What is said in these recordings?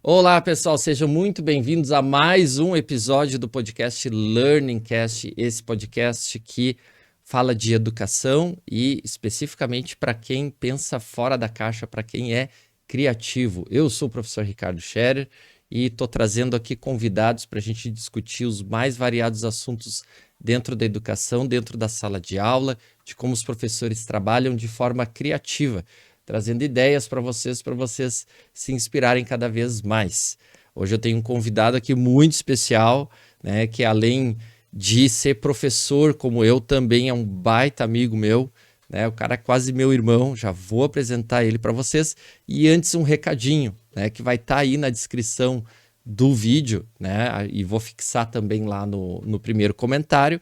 Olá, pessoal, sejam muito bem-vindos a mais um episódio do podcast LearningCast, esse podcast que fala de educação e especificamente para quem pensa fora da caixa, para quem é criativo. Eu sou o professor Ricardo Scherer e estou trazendo aqui convidados para a gente discutir os mais variados assuntos dentro da educação, dentro da sala de aula, de como os professores trabalham de forma criativa, trazendo ideias para vocês se inspirarem cada vez mais. Hoje eu tenho um convidado aqui muito especial, né, que além de ser professor como eu, também é um baita amigo meu, né, o cara é quase meu irmão, já vou apresentar ele para vocês. E antes um recadinho, né, que vai estar aí na descrição do vídeo, né, e vou fixar também lá no primeiro comentário,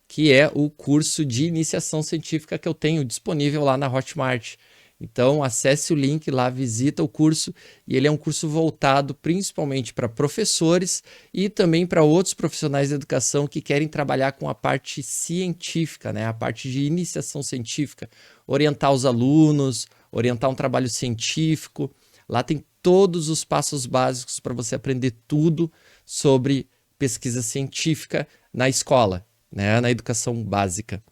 que é o curso de iniciação científica que eu tenho disponível lá na Hotmart. Então, acesse o link lá, visita o curso, e ele é um curso voltado principalmente para professores e também para outros profissionais da educação que querem trabalhar com a parte científica, né? A parte de iniciação científica, orientar os alunos, orientar um trabalho científico. Lá tem todos os passos básicos para você aprender tudo sobre pesquisa científica na escola, né? Na educação básica.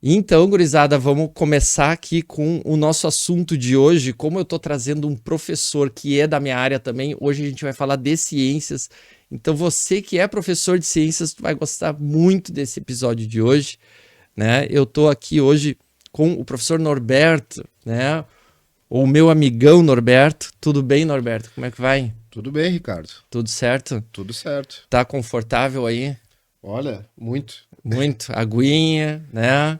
Então, gurizada, vamos começar aqui com o nosso assunto de hoje. Como eu estou trazendo um professor que é da minha área também, hoje a gente vai falar de ciências. Então, você que é professor de ciências, vai gostar muito desse episódio de hoje, né? Eu estou aqui hoje com o professor Norberto, né? O meu amigão Norberto. Tudo bem, Norberto? Como é que vai? Tudo bem, Ricardo. Tudo certo? Tudo certo. Tá confortável aí? Olha, muito. Muito. Aguinha, né?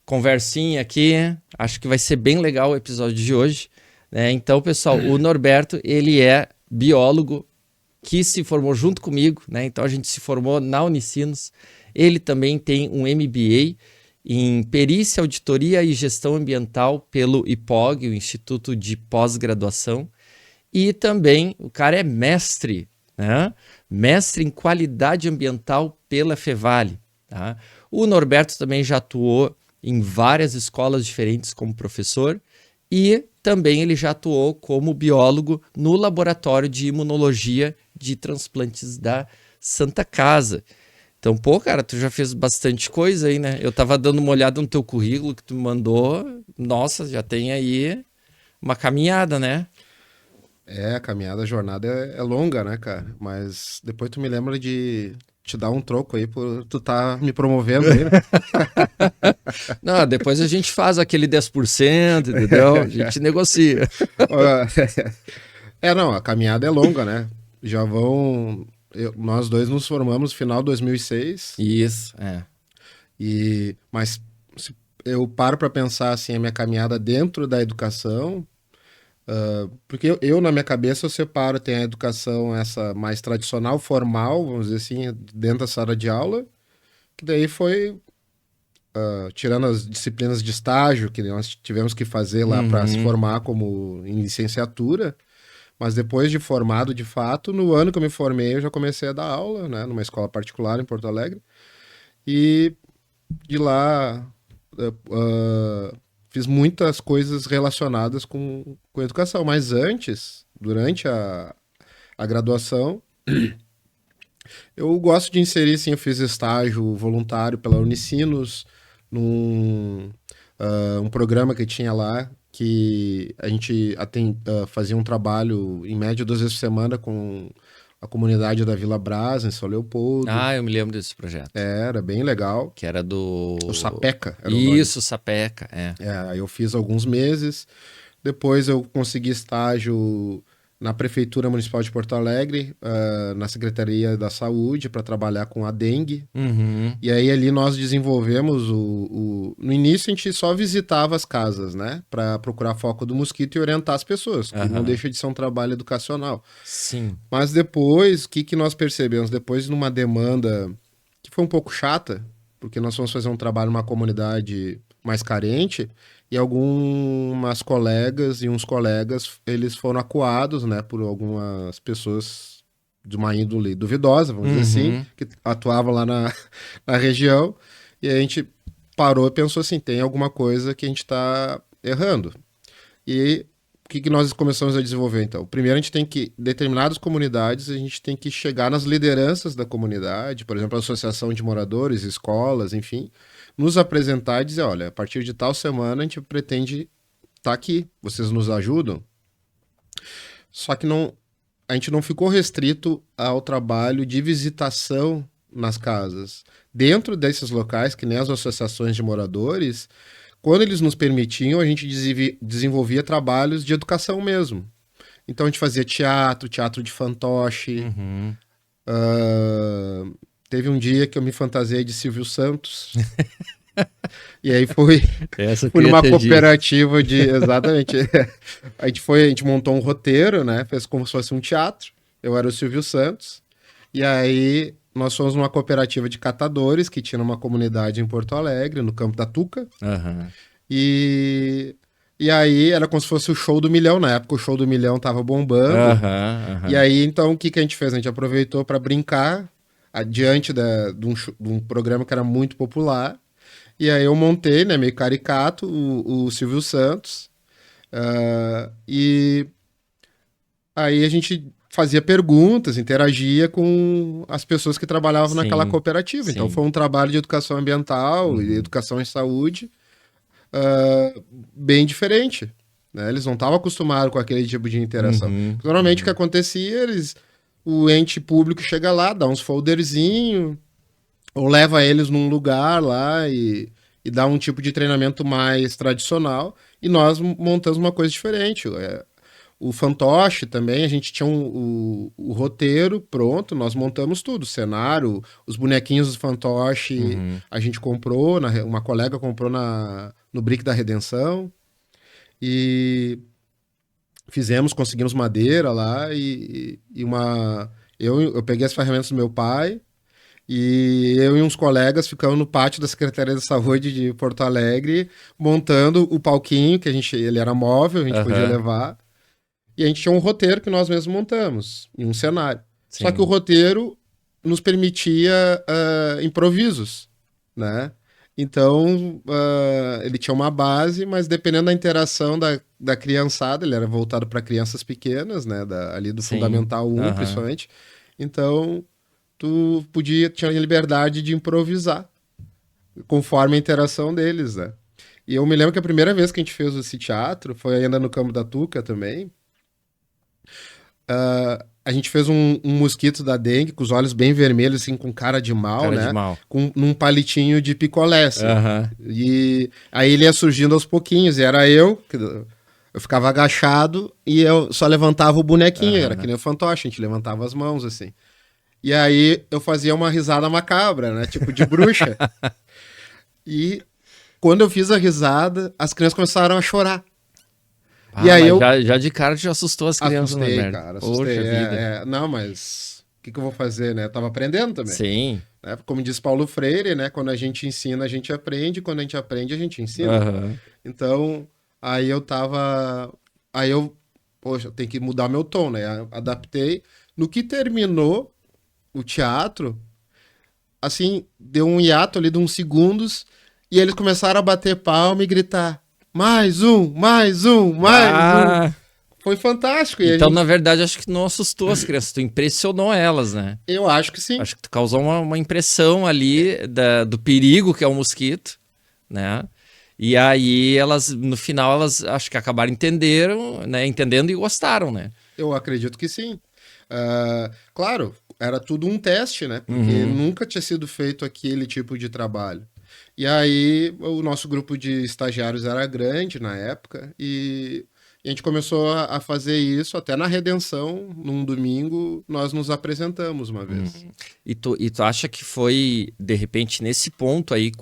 Conversinha aqui, acho que vai ser bem legal o episódio de hoje, né? Então, pessoal, o Norberto, ele é biólogo que se formou junto comigo, né? Então a gente se formou na Unicinos. Ele também tem um MBA em Perícia, Auditoria e Gestão Ambiental pelo IPOG, o Instituto de Pós-Graduação. E também o cara é mestre, né? Mestre em Qualidade Ambiental pela Fevale, tá? O Norberto também já atuou em várias escolas diferentes como professor e também ele já atuou como biólogo no laboratório de imunologia de transplantes da Santa Casa. Então, pô, cara, tu já fez bastante coisa aí, né? Eu tava dando uma olhada no teu currículo que tu me mandou. Nossa, já tem aí uma caminhada, né? A caminhada, a jornada é longa, né, cara? Mas depois tu me lembra de te dar um troco aí por tu tá me promovendo aí, né? Não, depois a gente faz aquele 10%, entendeu? A gente negocia. Não, a caminhada é longa, né? Já vão... nós dois nos formamos no final de 2006. Isso, é. Mas se eu paro pra pensar, assim, a minha caminhada dentro da educação... porque eu, na minha cabeça, eu separo, tem a educação essa mais tradicional, formal, vamos dizer assim, dentro da sala de aula, que daí foi tirando as disciplinas de estágio que nós tivemos que fazer lá para se Uhum. formar como em licenciatura, mas depois de formado de fato, no ano que eu me formei, eu já comecei a dar aula, né, numa escola particular em Porto Alegre, e de lá fiz muitas coisas relacionadas com educação, mas antes, durante a graduação, eu gosto de inserir, sim, eu fiz estágio voluntário pela Unicinos, num um programa que tinha lá, que a gente fazia um trabalho, em média, 2 vezes por semana com a comunidade da Vila Brás, em São Leopoldo. Ah, eu me lembro desse projeto. Era bem legal. Que era O do. Sapeca era o nome. Isso, Sapeca, é. Aí eu fiz alguns meses. Depois eu consegui estágio na Prefeitura Municipal de Porto Alegre, na Secretaria da Saúde, para trabalhar com a dengue. Uhum. E aí ali nós desenvolvemos No início a gente só visitava as casas, né? Para procurar foco do mosquito e orientar as pessoas, que não Aham. deixa de ser um trabalho educacional. Sim. Mas depois, o que nós percebemos? Depois, numa demanda que foi um pouco chata, porque nós fomos fazer um trabalho numa comunidade mais carente, e algumas colegas e uns colegas, eles foram acuados, né, por algumas pessoas de uma índole duvidosa, vamos dizer assim, Uhum. que atuavam lá na região, e a gente parou e pensou assim, tem alguma coisa que a gente está errando. E o que nós começamos a desenvolver, então? Primeiro, a gente tem que, determinadas comunidades, a gente tem que chegar nas lideranças da comunidade, por exemplo, a associação de moradores, escolas, enfim, nos apresentar e dizer, olha, a partir de tal semana a gente pretende estar aqui, vocês nos ajudam? Só que a gente não ficou restrito ao trabalho de visitação nas casas. Dentro desses locais, que nem as associações de moradores, quando eles nos permitiam, a gente desenvolvia trabalhos de educação mesmo. Então a gente fazia teatro de fantoche. Teve um dia que eu me fantasiei de Silvio Santos. E aí fui numa cooperativa de... Exatamente. A gente montou um roteiro, né? Fez como se fosse um teatro. Eu era o Silvio Santos. E aí nós fomos numa cooperativa de catadores que tinha uma comunidade em Porto Alegre, no Campo da Tuca. E aí era como se fosse o Show do Milhão. Na época o Show do Milhão tava bombando. E aí, então, o que a gente fez? A gente aproveitou para brincar diante de um programa que era muito popular. E aí eu montei, né, meio caricato, o Silvio Santos. E aí a gente fazia perguntas, interagia com as pessoas que trabalhavam naquela cooperativa. Então foi um trabalho de educação ambiental e educação em saúde bem diferente. Né? Eles não estavam acostumados com aquele tipo de interação. Normalmente o que acontecia, o ente público chega lá, dá uns folderzinhos, ou leva eles num lugar lá e dá um tipo de treinamento mais tradicional, e nós montamos uma coisa diferente. O fantoche também, a gente tinha o roteiro pronto, nós montamos tudo, o cenário, os bonequinhos do fantoche, a gente comprou, uma colega comprou no Brick da Redenção, e conseguimos madeira lá, eu peguei as ferramentas do meu pai, e eu e uns colegas ficamos no pátio da Secretaria de Saúde de Porto Alegre, montando o palquinho, que ele era móvel, a gente podia levar. E a gente tinha um roteiro que nós mesmos montamos, em um cenário. Só que o roteiro nos permitia improvisos, né? Então, ele tinha uma base, mas dependendo da interação da criançada, ele era voltado para crianças pequenas, né? Ali do Fundamental 1, principalmente. Então, tu tinha liberdade de improvisar, conforme a interação deles, né? E eu me lembro que a primeira vez que a gente fez esse teatro foi ainda no Campo da Tuca também. A gente fez um mosquito da dengue com os olhos bem vermelhos, assim, com cara de mal, né? Num palitinho de picolé, assim. E aí ele ia surgindo aos pouquinhos, e era eu ficava agachado e eu só levantava o bonequinho, era que nem o fantoche, a gente levantava as mãos, assim. E aí eu fazia uma risada macabra, né? Tipo de bruxa. E quando eu fiz a risada, as crianças começaram a chorar. E aí já de cara te assustou as crianças, assustei, né, cara, assustei. Poxa vida. Não, mas o que eu vou fazer, né? Eu tava aprendendo também. Sim. Né? Como diz Paulo Freire, né? Quando a gente ensina, a gente aprende. Quando a gente aprende, a gente ensina. Então, poxa, eu tenho que mudar meu tom, né? Adaptei. No que terminou o teatro, assim, deu um hiato ali de uns segundos e eles começaram a bater palma e gritar: mais um. Foi fantástico. Então, na verdade, acho que não assustou as crianças, tu impressionou elas, né? Eu acho que sim. Acho que tu causou uma impressão ali do perigo que é o mosquito, né? E aí no final, elas acho que acabaram entendendo e gostaram, né? Eu acredito que sim. Claro, era tudo um teste, né? Porque nunca tinha sido feito aquele tipo de trabalho. E aí o nosso grupo de estagiários era grande na época e a gente começou a fazer isso até na Redenção, num domingo, nós nos apresentamos uma vez. E tu acha que foi, de repente, nesse ponto aí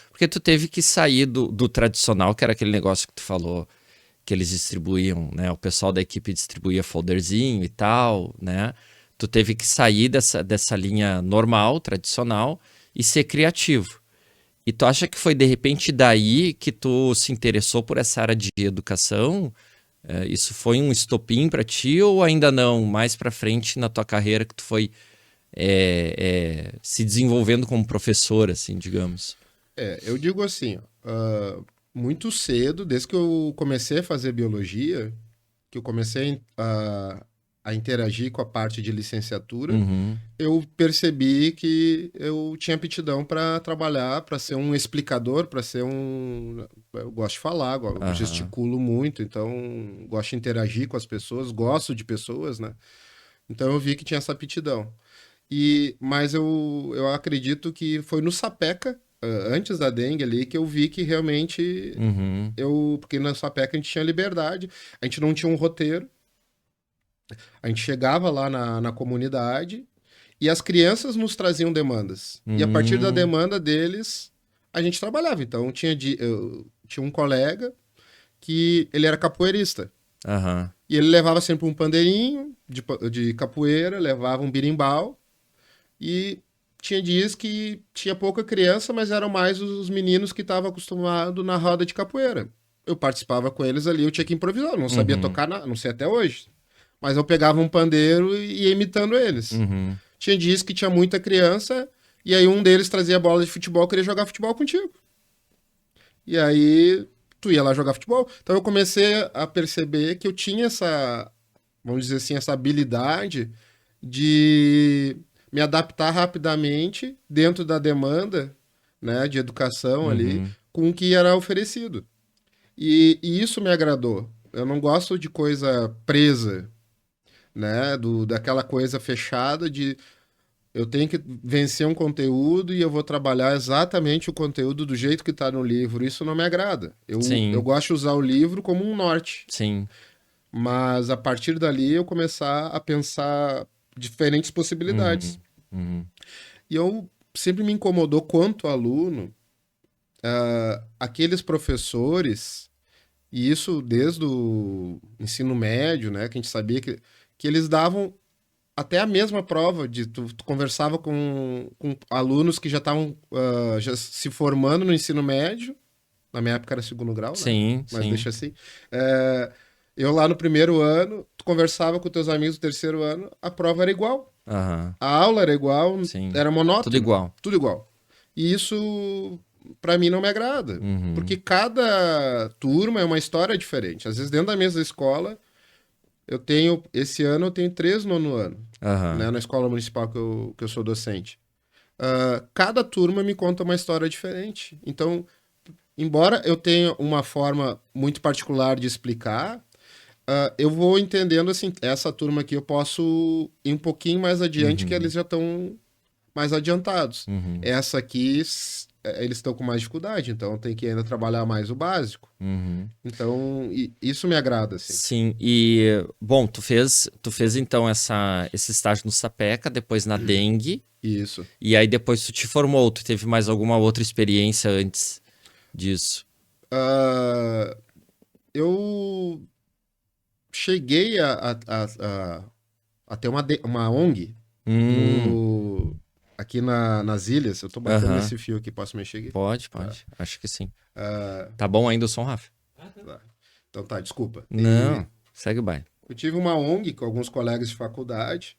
porque tu teve que sair do tradicional, que era aquele negócio que tu falou, que eles distribuíam, né? O pessoal da equipe distribuía folderzinho e tal, né? Tu teve que sair dessa linha normal, tradicional, e ser criativo. E tu acha que foi, de repente, daí que tu se interessou por essa área de educação? Isso foi um estopim para ti ou ainda não? Mais para frente na tua carreira que tu foi se desenvolvendo como professor, assim, digamos? Eu digo assim, muito cedo, desde que eu comecei a fazer biologia, que eu comecei a interagir com a parte de licenciatura, Uhum. eu percebi que eu tinha aptidão para trabalhar, para ser um explicador, para ser um. Eu gosto de falar, eu Aham. gesticulo muito, então gosto de interagir com as pessoas, gosto de pessoas, né? Então eu vi que tinha essa aptidão. Mas eu acredito que foi no Sapeca, antes da dengue ali, que eu vi que realmente Uhum. porque na Sapeca a gente tinha liberdade, a gente não tinha um roteiro, a gente chegava lá na comunidade e as crianças nos traziam demandas. E a partir da Uhum. demanda deles, a gente trabalhava. Então eu tinha um colega que ele era capoeirista. Aham. E ele levava sempre um pandeirinho de capoeira, levava um birimbau. E tinha dias que tinha pouca criança, mas eram mais os meninos que estavam acostumados na roda de capoeira. Eu participava com eles ali, eu tinha que improvisar, eu não sabia Uhum. tocar, não sei até hoje. Mas eu pegava um pandeiro e ia imitando eles. Uhum. Tinha dias que tinha muita criança, e aí um deles trazia bola de futebol, queria jogar futebol contigo. E aí tu ia lá jogar futebol. Então eu comecei a perceber que eu tinha essa, vamos dizer assim, essa habilidade de me adaptar rapidamente dentro da demanda, né, de educação ali, Uhum. com o que era oferecido. E isso me agradou. Eu não gosto de coisa presa, né, daquela coisa fechada de eu tenho que vencer um conteúdo e eu vou trabalhar exatamente o conteúdo do jeito que está no livro. Isso não me agrada. Eu Sim, gosto de usar o livro como um norte, sim. mas a partir dali eu começar a pensar diferentes possibilidades. Uhum. Uhum. E eu sempre me incomodou quanto aluno, aqueles professores, e isso desde o ensino médio, né, que a gente sabia que eles davam até a mesma prova de tu conversava com alunos que já estavam já se formando no ensino médio, na minha época era segundo grau, né? Sim, Mas sim. deixa assim. É, eu lá no primeiro ano, tu conversava com teus amigos do terceiro ano, a prova era igual. Aham. A aula era igual, Sim. era Tudo monótono, igual. tudo igual. E isso, pra mim, não me agrada. Porque Uhum. cada turma é uma história diferente. Às vezes, dentro da mesma escola, esse ano, eu tenho 3 nono ano, né, Aham. na escola municipal que eu sou docente. Cada turma me conta uma história diferente. Então, embora eu tenha uma forma muito particular de explicar, eu vou entendendo assim, essa turma aqui eu posso ir um pouquinho mais adiante, que eles Uhum. já estão mais adiantados. Uhum. Essa aqui, eles estão com mais dificuldade, então tem que ainda trabalhar mais o básico. Uhum. Então, isso me agrada, assim. Sim, e bom, tu fez então esse estágio no Sapeca, depois na Dengue, Isso. e aí depois tu te formou, tu teve mais alguma outra experiência antes disso? Ah, eu cheguei a ter uma ONG Hum, aqui nas ilhas. Eu tô batendo aham, nesse fio aqui, posso mexer aqui? pode, Tá. pode, acho que sim. Tá bom ainda o som, Rafa? Tá. Então tá, desculpa. E Não, segue o baile. eu tive uma ONG com alguns colegas de faculdade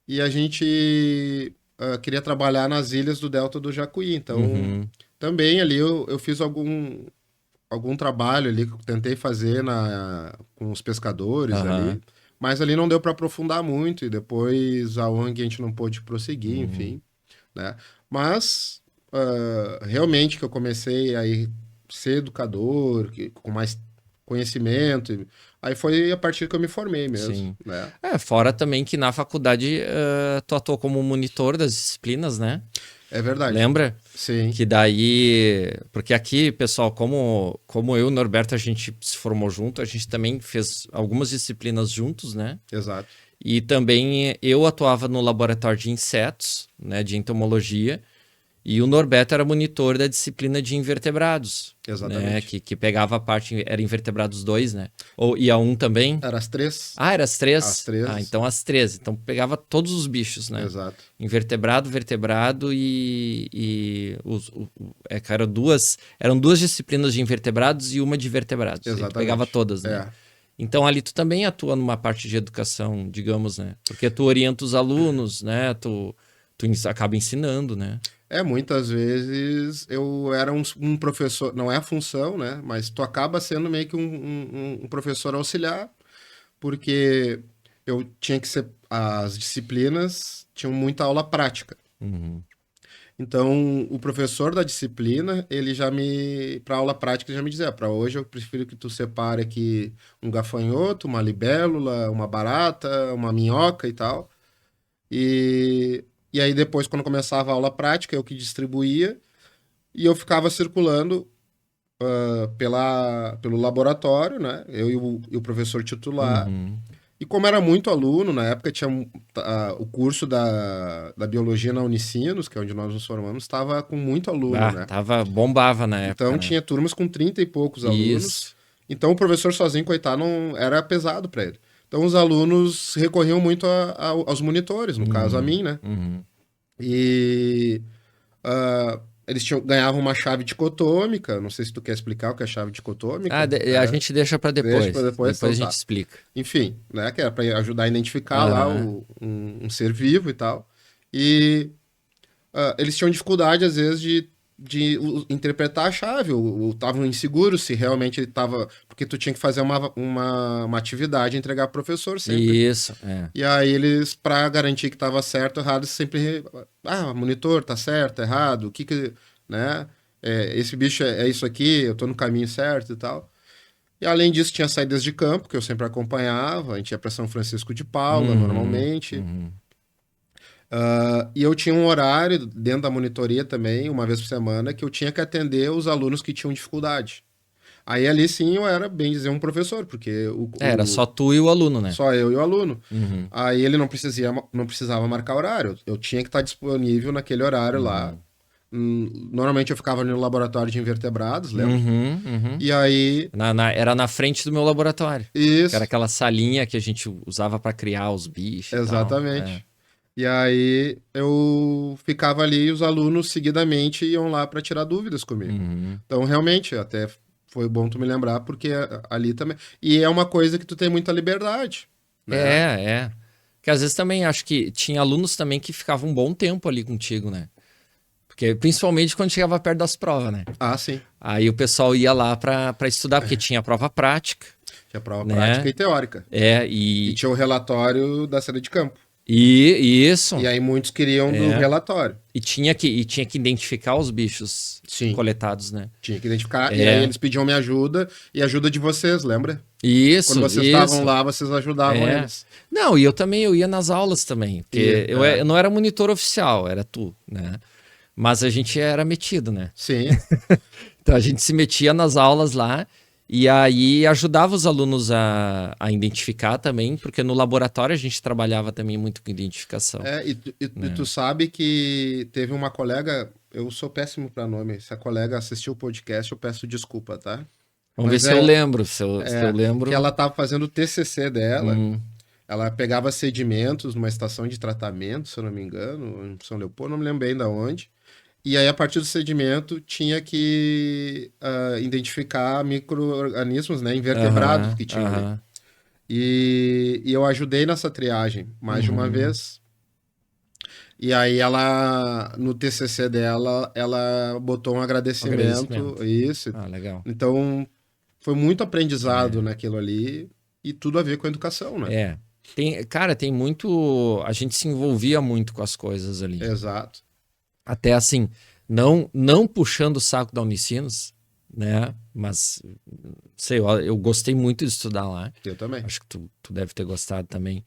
e a gente queria trabalhar nas ilhas do Delta do Jacuí. Então, Uhum, também ali eu fiz algum trabalho ali que eu tentei fazer com os pescadores aham, ali, mas ali não deu para aprofundar muito e depois a ONG a gente não pôde prosseguir, uhum, enfim, né? Mas realmente que eu comecei a ir ser educador, com mais conhecimento, aí foi a partir que eu me formei mesmo, sim. né? Fora também que na faculdade tu atuou como monitor das disciplinas, né? É verdade. Lembra? Sim, Que daí. Porque aqui, pessoal, como eu e o Norberto, a gente se formou junto, a gente também fez algumas disciplinas juntos, né? exato. E também eu atuava no laboratório de insetos, né? De entomologia. E o Norberto era monitor da disciplina de invertebrados, né? Exatamente. Que pegava a parte. Era invertebrados 2, né? E a um também. Era as três. Ah, era as As três? Ah, três. então as três. Então pegava todos os bichos, né? Exato. Invertebrado, vertebrado cara, eram duas disciplinas de invertebrados e uma de vertebrados. E tu pegava Exatamente. todas, né? É. Então ali tu também atua numa parte de educação, digamos, né? Porque tu orienta os alunos, né? Tu acaba ensinando, né? Muitas vezes eu era um professor, não é a função, né? Mas tu acaba sendo meio que um professor auxiliar, porque eu tinha que ser. As disciplinas tinham muita aula prática. Uhum. Então, o professor da disciplina, ele já me. Para aula prática, ele já me dizia: para hoje eu prefiro que tu separe aqui um gafanhoto, uma libélula, uma barata, uma minhoca e tal. E aí, depois, quando começava a aula prática, eu que distribuía. E eu ficava circulando pelo laboratório, né? Eu e o professor titular. Uhum. E como era muito aluno, na época tinha o curso da biologia na Unicinos, que é onde nós nos formamos, estava com muito aluno, né? Bombava na época, Então né? tinha turmas com 30 e poucos Isso. alunos. Então o professor sozinho, coitado, não era pesado para ele. Então os alunos recorriam muito aos monitores, no caso a Uhum. mim, né? Uhum. E eles ganhavam uma chave dicotômica. Não sei se tu quer explicar o que é chave dicotômica. A gente deixa para Deixa para depois. depois, Depois então a gente tá. explica. Enfim, né? Que era para ajudar a identificar lá Aham. um ser vivo e tal. E eles tinham dificuldade, às vezes, de interpretar a chave, ou estavam inseguros se realmente ele estava. Porque tu tinha que fazer uma atividade e entregar pro professor sempre. Isso, é. E aí eles, para garantir que estava certo ou errado, sempre. Ah, monitor, tá certo, errado, o que que. Né? Esse bicho é isso aqui, eu tô no caminho certo e tal. E além disso, tinha saídas de campo, que eu sempre acompanhava. A gente ia para São Francisco de Paula, Uhum. normalmente. Uhum. E eu tinha um horário dentro da monitoria também, uma vez por semana, que eu tinha que atender os alunos que tinham dificuldade. Aí ali sim eu era, bem dizer, um professor, porque Era só tu e o aluno, né? só eu e o aluno. Uhum. Aí ele não precisava marcar horário. Eu tinha que estar disponível naquele horário lá. Uhum. Normalmente eu ficava no laboratório de invertebrados, lembra? Uhum. Uhum. E aí, Era na frente do meu laboratório. Que era isso, aquela salinha que a gente usava para criar os bichos e tal. É. exatamente. E aí eu ficava ali e os alunos seguidamente iam lá para tirar dúvidas comigo. Uhum. Então, realmente, até foi bom tu me lembrar, porque ali também. E é uma coisa que tu tem muita liberdade, né? É. Que às vezes também acho que tinha alunos também que ficavam um bom tempo ali contigo, né? Porque principalmente quando chegava perto das provas, né? Ah, sim. Aí o pessoal ia lá para estudar, porque tinha prova prática, Tinha prova prática né? e teórica. É, E tinha o relatório da cena de campo. e isso. E aí muitos queriam do É. relatório. E tinha que identificar os bichos Sim. coletados, né? Tinha que identificar. E aí É. eles pediam minha ajuda e ajuda de vocês, lembra? Quando Isso, vocês estavam isso. lá, vocês ajudavam É. eles. Não, e eu também eu ia nas aulas também, E, porque eu não era monitor oficial, era tu, né? Mas a gente era metido, né? sim, Então a gente se metia nas aulas lá e aí ajudava os alunos a identificar também, porque no laboratório a gente trabalhava também muito com identificação. e tu sabe que teve uma colega, eu sou péssimo para nome, se a colega assistiu o podcast, eu peço desculpa, tá? Vamos ver Mas se eu lembro, se eu que lembro. ela estava fazendo o TCC dela, Hum. ela pegava sedimentos numa estação de tratamento, se eu não me engano, em São Leopoldo, não me lembro bem de onde. E aí, a partir do sedimento, tinha que identificar micro-organismos, né, invertebrados Aham, que tinham ali. aham. E eu ajudei nessa triagem mais de uma Uhum. vez. E aí ela, no TCC dela, ela botou um Um agradecimento, agradecimento. isso. Ah, legal. Então, foi muito aprendizado É. naquilo ali e tudo a ver com a educação, né? É. Cara, tem muito. A gente se envolvia muito com as coisas ali. Exato. Até assim, não puxando o saco da Unicinos, né? Mas, sei, eu gostei muito de estudar lá. Eu também. Acho que tu deve ter gostado também.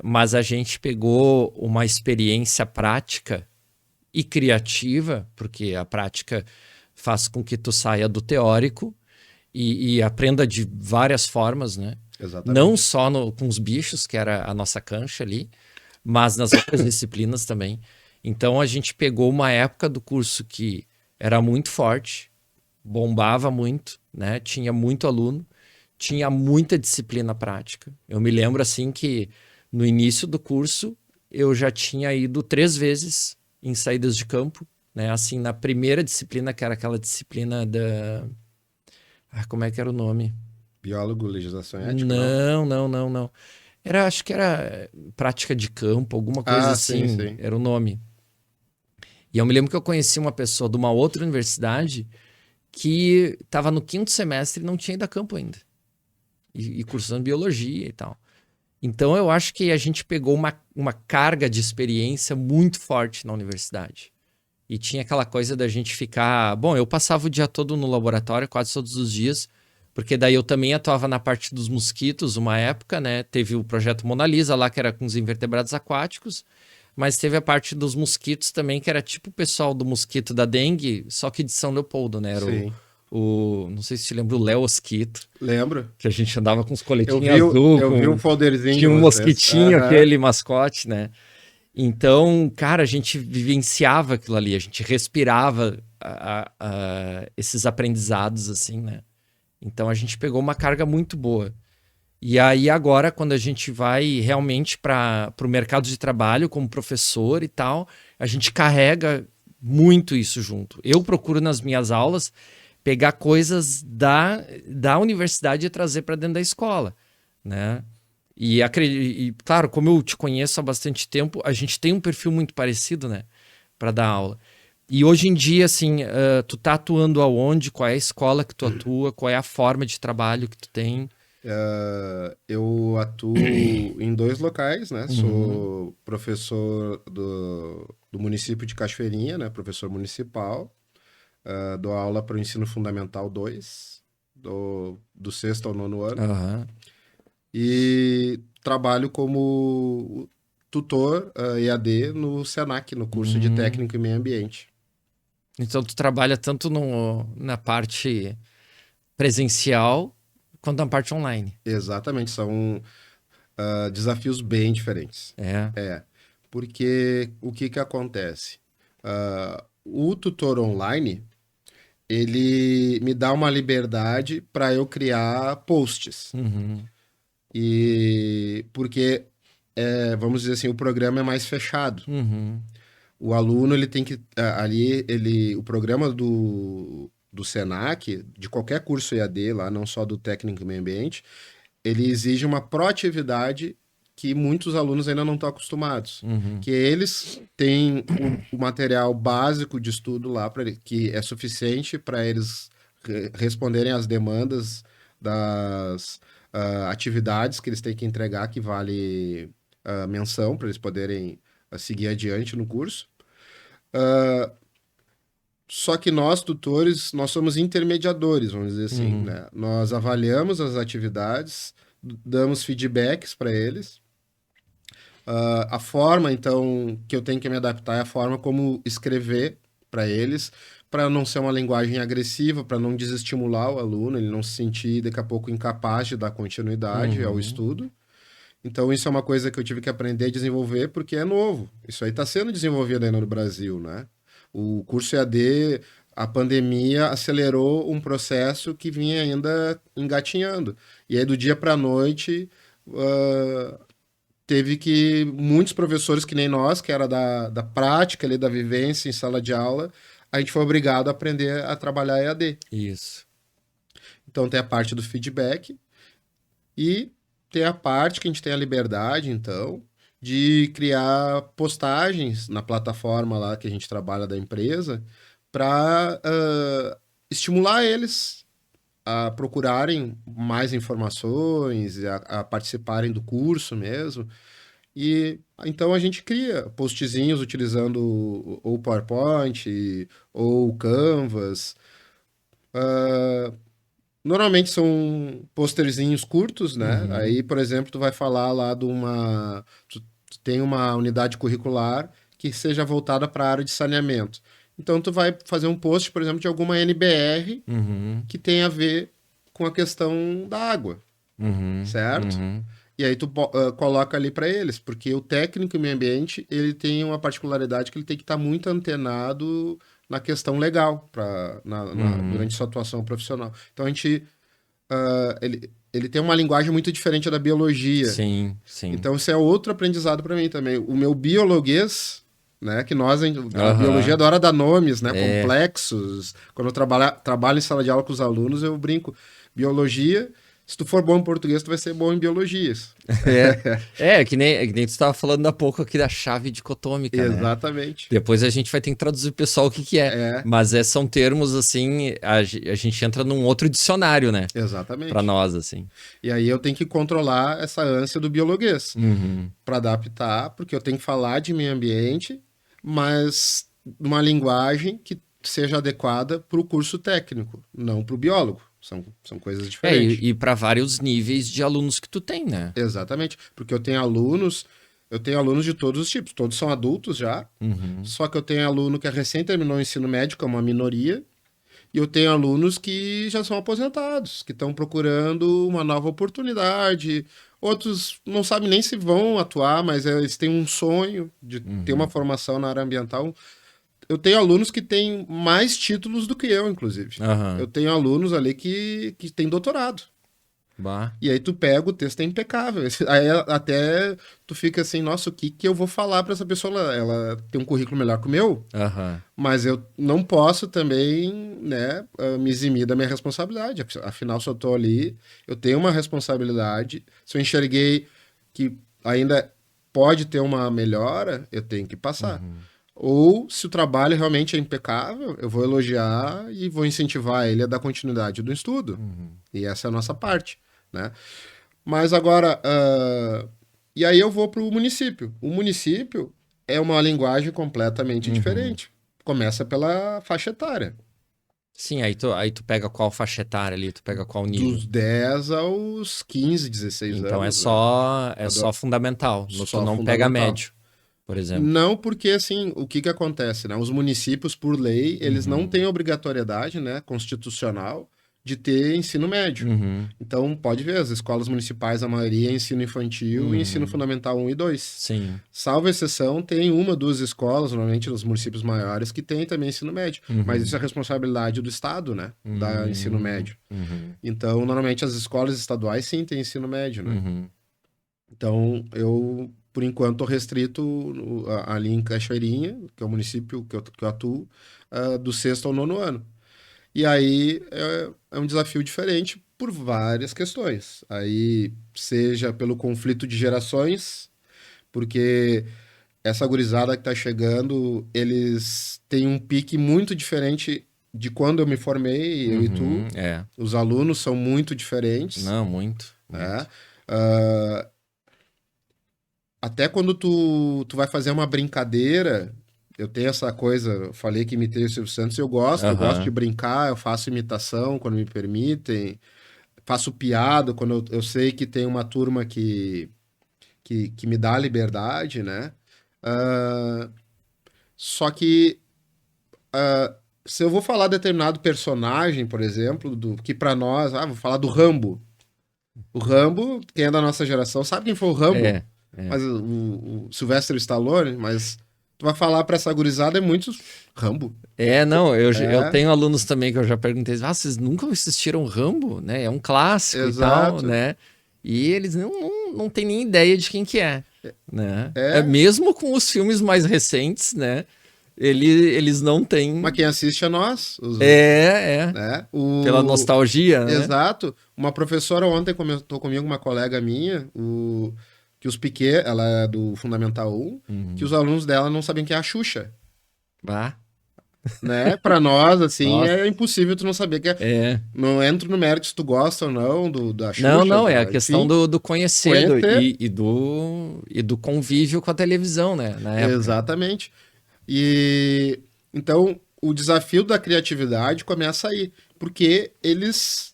Mas a gente pegou uma experiência prática e criativa, porque a prática faz com que tu saia do teórico e aprenda de várias formas, né? Não Exatamente. só com os bichos, que era a nossa cancha ali, mas nas outras disciplinas também. Então a gente pegou uma época do curso que era muito forte, bombava muito, né? Tinha muito aluno, tinha muita disciplina prática. Eu me lembro assim que no início do curso eu já tinha ido 3 vezes em saídas de campo, né? Assim, na primeira disciplina, que era aquela disciplina da... como é que era o nome? Biólogo, legislação e ética, não? Não. Acho que era prática de campo, alguma coisa Ah, sim, assim, sim. era o nome. E eu me lembro que eu conheci uma pessoa de uma outra universidade que estava no 5º semestre e não tinha ido a campo ainda. e cursando biologia e tal. Então eu acho que a gente pegou uma carga de experiência muito forte na universidade. E tinha aquela coisa da gente ficar... Bom, eu passava o dia todo no laboratório, quase todos os dias, porque daí eu também atuava na parte dos mosquitos, uma época, né? Teve o projeto Mona Lisa lá, que era com os invertebrados aquáticos, mas teve a parte dos mosquitos também, que era tipo o pessoal do mosquito da dengue, só que de São Leopoldo, né? Era Sim. não sei se te lembra, o Léo Mosquito, Lembro. que a gente andava com os coletinhos Eu azul, vi um folderzinho tinha de um vocês. mosquitinho, Aham. aquele mascote, né? Então, cara, a gente vivenciava aquilo ali, a gente respirava esses aprendizados, assim, né? Então, a gente pegou uma carga muito boa. E aí, agora, quando a gente vai realmente para o mercado de trabalho como professor e tal, a gente carrega muito isso junto. Eu procuro, nas minhas aulas, pegar coisas da universidade e trazer para dentro da escola, né? E, claro, como eu te conheço há bastante tempo, a gente tem um perfil muito parecido, né? Para dar aula. E hoje em dia, assim, tu tá atuando aonde? Qual é a escola que tu atua? Qual é a forma de trabalho que tu tem? Eu atuo em 2 locais, né? Uhum. Sou professor do município de Cachoeirinha, né? Professor municipal. Dou aula para o ensino fundamental 2, do 6º ao 9º ano. Aham. E trabalho como tutor EAD no Senac, no curso de Técnico em Meio Ambiente. Então, tu trabalha tanto na parte presencial quanto na parte online. Exatamente, são desafios bem diferentes. É. Porque o que acontece? O tutor online, ele me dá uma liberdade para eu criar posts. Uhum. E porque, vamos dizer assim, o programa é mais fechado. Uhum. O aluno, ele tem que... o programa do Senac, de qualquer curso EAD lá, não só do técnico em meio ambiente, ele exige uma proatividade que muitos alunos ainda não estão acostumados. Uhum. Que eles têm o material básico de estudo lá, que é suficiente para eles responderem às demandas das atividades que eles têm que entregar, que vale menção, para eles poderem seguir adiante no curso. Só que nós, tutores, nós somos intermediadores, vamos dizer assim, Uhum. né? Nós avaliamos as atividades, damos feedbacks para eles. A forma, então, que eu tenho que me adaptar é a forma como escrever para eles, para não ser uma linguagem agressiva, para não desestimular o aluno, ele não se sentir daqui a pouco incapaz de dar continuidade ao estudo. Então, isso é uma coisa que eu tive que aprender a desenvolver porque é novo. Isso aí está sendo desenvolvido ainda no Brasil, né? O curso EAD, a pandemia acelerou um processo que vinha ainda engatinhando. E aí, do dia para a noite, teve que muitos professores que nem nós, que era da prática, ali, da vivência em sala de aula, a gente foi obrigado a aprender a trabalhar EAD. Isso. Então, tem a parte do feedback e tem a parte que a gente tem a liberdade, então, de criar postagens na plataforma lá que a gente trabalha da empresa para estimular eles a procurarem mais informações, a participarem do curso mesmo. E então a gente cria postzinhos utilizando ou PowerPoint ou Canvas. Normalmente são posterzinhos curtos, né? Uhum. Aí, por exemplo, tu vai falar lá de uma... Tu tem uma unidade curricular que seja voltada para a área de saneamento. Então, tu vai fazer um post, por exemplo, de alguma NBR Uhum. que tem a ver com a questão da água, Uhum. certo? Uhum. E aí tu coloca ali para eles, porque o técnico em meio ambiente, ele tem uma particularidade que ele tem que estar muito antenado na questão legal durante sua atuação profissional. Então a gente ele tem uma linguagem muito diferente da biologia. Sim, sim. Então isso é outro aprendizado para mim também. O meu biologuês, né, que nós a Aham. biologia adora dar nomes, né, É. complexos. Quando eu trabalho em sala de aula com os alunos, eu brinco biologia Se tu for bom em português, tu vai ser bom em biologias. Que nem tu estava falando há pouco aqui da chave dicotômica, né? Exatamente. Depois a gente vai ter que traduzir pro pessoal o que que é. É, Mas são termos, assim, a gente entra num outro dicionário, né? exatamente. Pra nós, assim. E aí eu tenho que controlar essa ânsia do biologuês Uhum. para adaptar, porque eu tenho que falar de meio ambiente, mas numa linguagem que seja adequada para o curso técnico, não para o biólogo. São coisas diferentes. E para vários níveis de alunos que tu tem, né? Exatamente, porque eu tenho alunos de todos os tipos, todos são adultos já, Uhum. só que eu tenho aluno que recém terminou o ensino médio, que é uma minoria, e eu tenho alunos que já são aposentados, que estão procurando uma nova oportunidade. Outros não sabem nem se vão atuar, mas eles têm um sonho de ter uma formação na área ambiental. Eu tenho alunos que têm mais títulos do que eu, inclusive. Aham. Eu tenho alunos ali que têm doutorado. Bah. E aí tu pega, o texto é impecável. Aí até tu fica assim, nossa, o que que eu vou falar para essa pessoa? Ela tem um currículo melhor que o meu, Aham. mas eu não posso também, né, me eximir da minha responsabilidade. Afinal, se eu tô ali, eu tenho uma responsabilidade. Se eu enxerguei que ainda pode ter uma melhora, eu tenho que passar. Ou, se o trabalho realmente é impecável, eu vou elogiar e vou incentivar ele a dar continuidade do estudo. E essa é a nossa parte, né? Mas agora, e aí eu vou para o município. O município é uma linguagem completamente diferente. Começa pela faixa etária, Sim, aí tu pega qual faixa etária ali, tu pega qual nível. dos 10 aos 15, 16 Então anos. é só fundamental. Tu Só não pega fundamental. médio, por exemplo. Não, porque assim, o que que acontece, né? Os municípios, por lei, eles não têm obrigatoriedade, né, constitucional de ter ensino médio. Uhum. Então, pode ver, as escolas municipais, a maioria é ensino infantil e ensino fundamental 1 e 2. Sim. Salvo exceção, tem uma, duas escolas, normalmente nos municípios maiores, que tem também ensino médio. Mas isso é responsabilidade do Estado, né? Da ensino médio. Uhum. Então, normalmente as escolas estaduais sim têm ensino médio, né? Uhum. Então, eu, por enquanto, estou restrito ali em Cachoeirinha, que é o município que eu atuo, do sexto ao nono ano. E aí é um desafio diferente por várias questões. Aí, seja pelo conflito de gerações, porque essa gurizada que está chegando, eles têm um pique muito diferente de quando eu me formei, eu e tu. É. Os alunos são muito diferentes, Não, muito. né? Ah, até quando tu vai fazer uma brincadeira, eu tenho essa coisa, eu falei que imitei o Silvio Santos, eu gosto Aham. de brincar, eu faço imitação quando me permitem, faço piada quando eu sei que tem uma turma que me dá liberdade, né? Ah, só que se eu vou falar determinado personagem, por exemplo, que pra nós, vou falar do Rambo. O Rambo, quem é da nossa geração sabe quem foi o Rambo. É. Mas o Sylvester Stallone, mas tu vai falar pra essa gurizada é muito Rambo. Não, eu É. tenho alunos também que eu já perguntei, vocês nunca assistiram Rambo, né? É um clássico e Exato. tal, né? E eles não têm nem ideia de quem que é, né? É. Mesmo com os filmes mais recentes, né? Eles não têm... Mas quem assiste é nós. Né? Pela nostalgia, né? Exato. Uma professora ontem comentou comigo, uma colega minha, que os Piquet, ela é do Fundamental 1, que os alunos dela não sabem quem é a Xuxa. Bah. Né? Pra nós, assim, Nossa. é impossível tu não saber que é. Não entro no mérito se tu gosta ou não da Xuxa. Não, é a enfim, questão do conhecer. E do convívio com a televisão, né? Na época. Exatamente. E então o desafio da criatividade começa aí, porque eles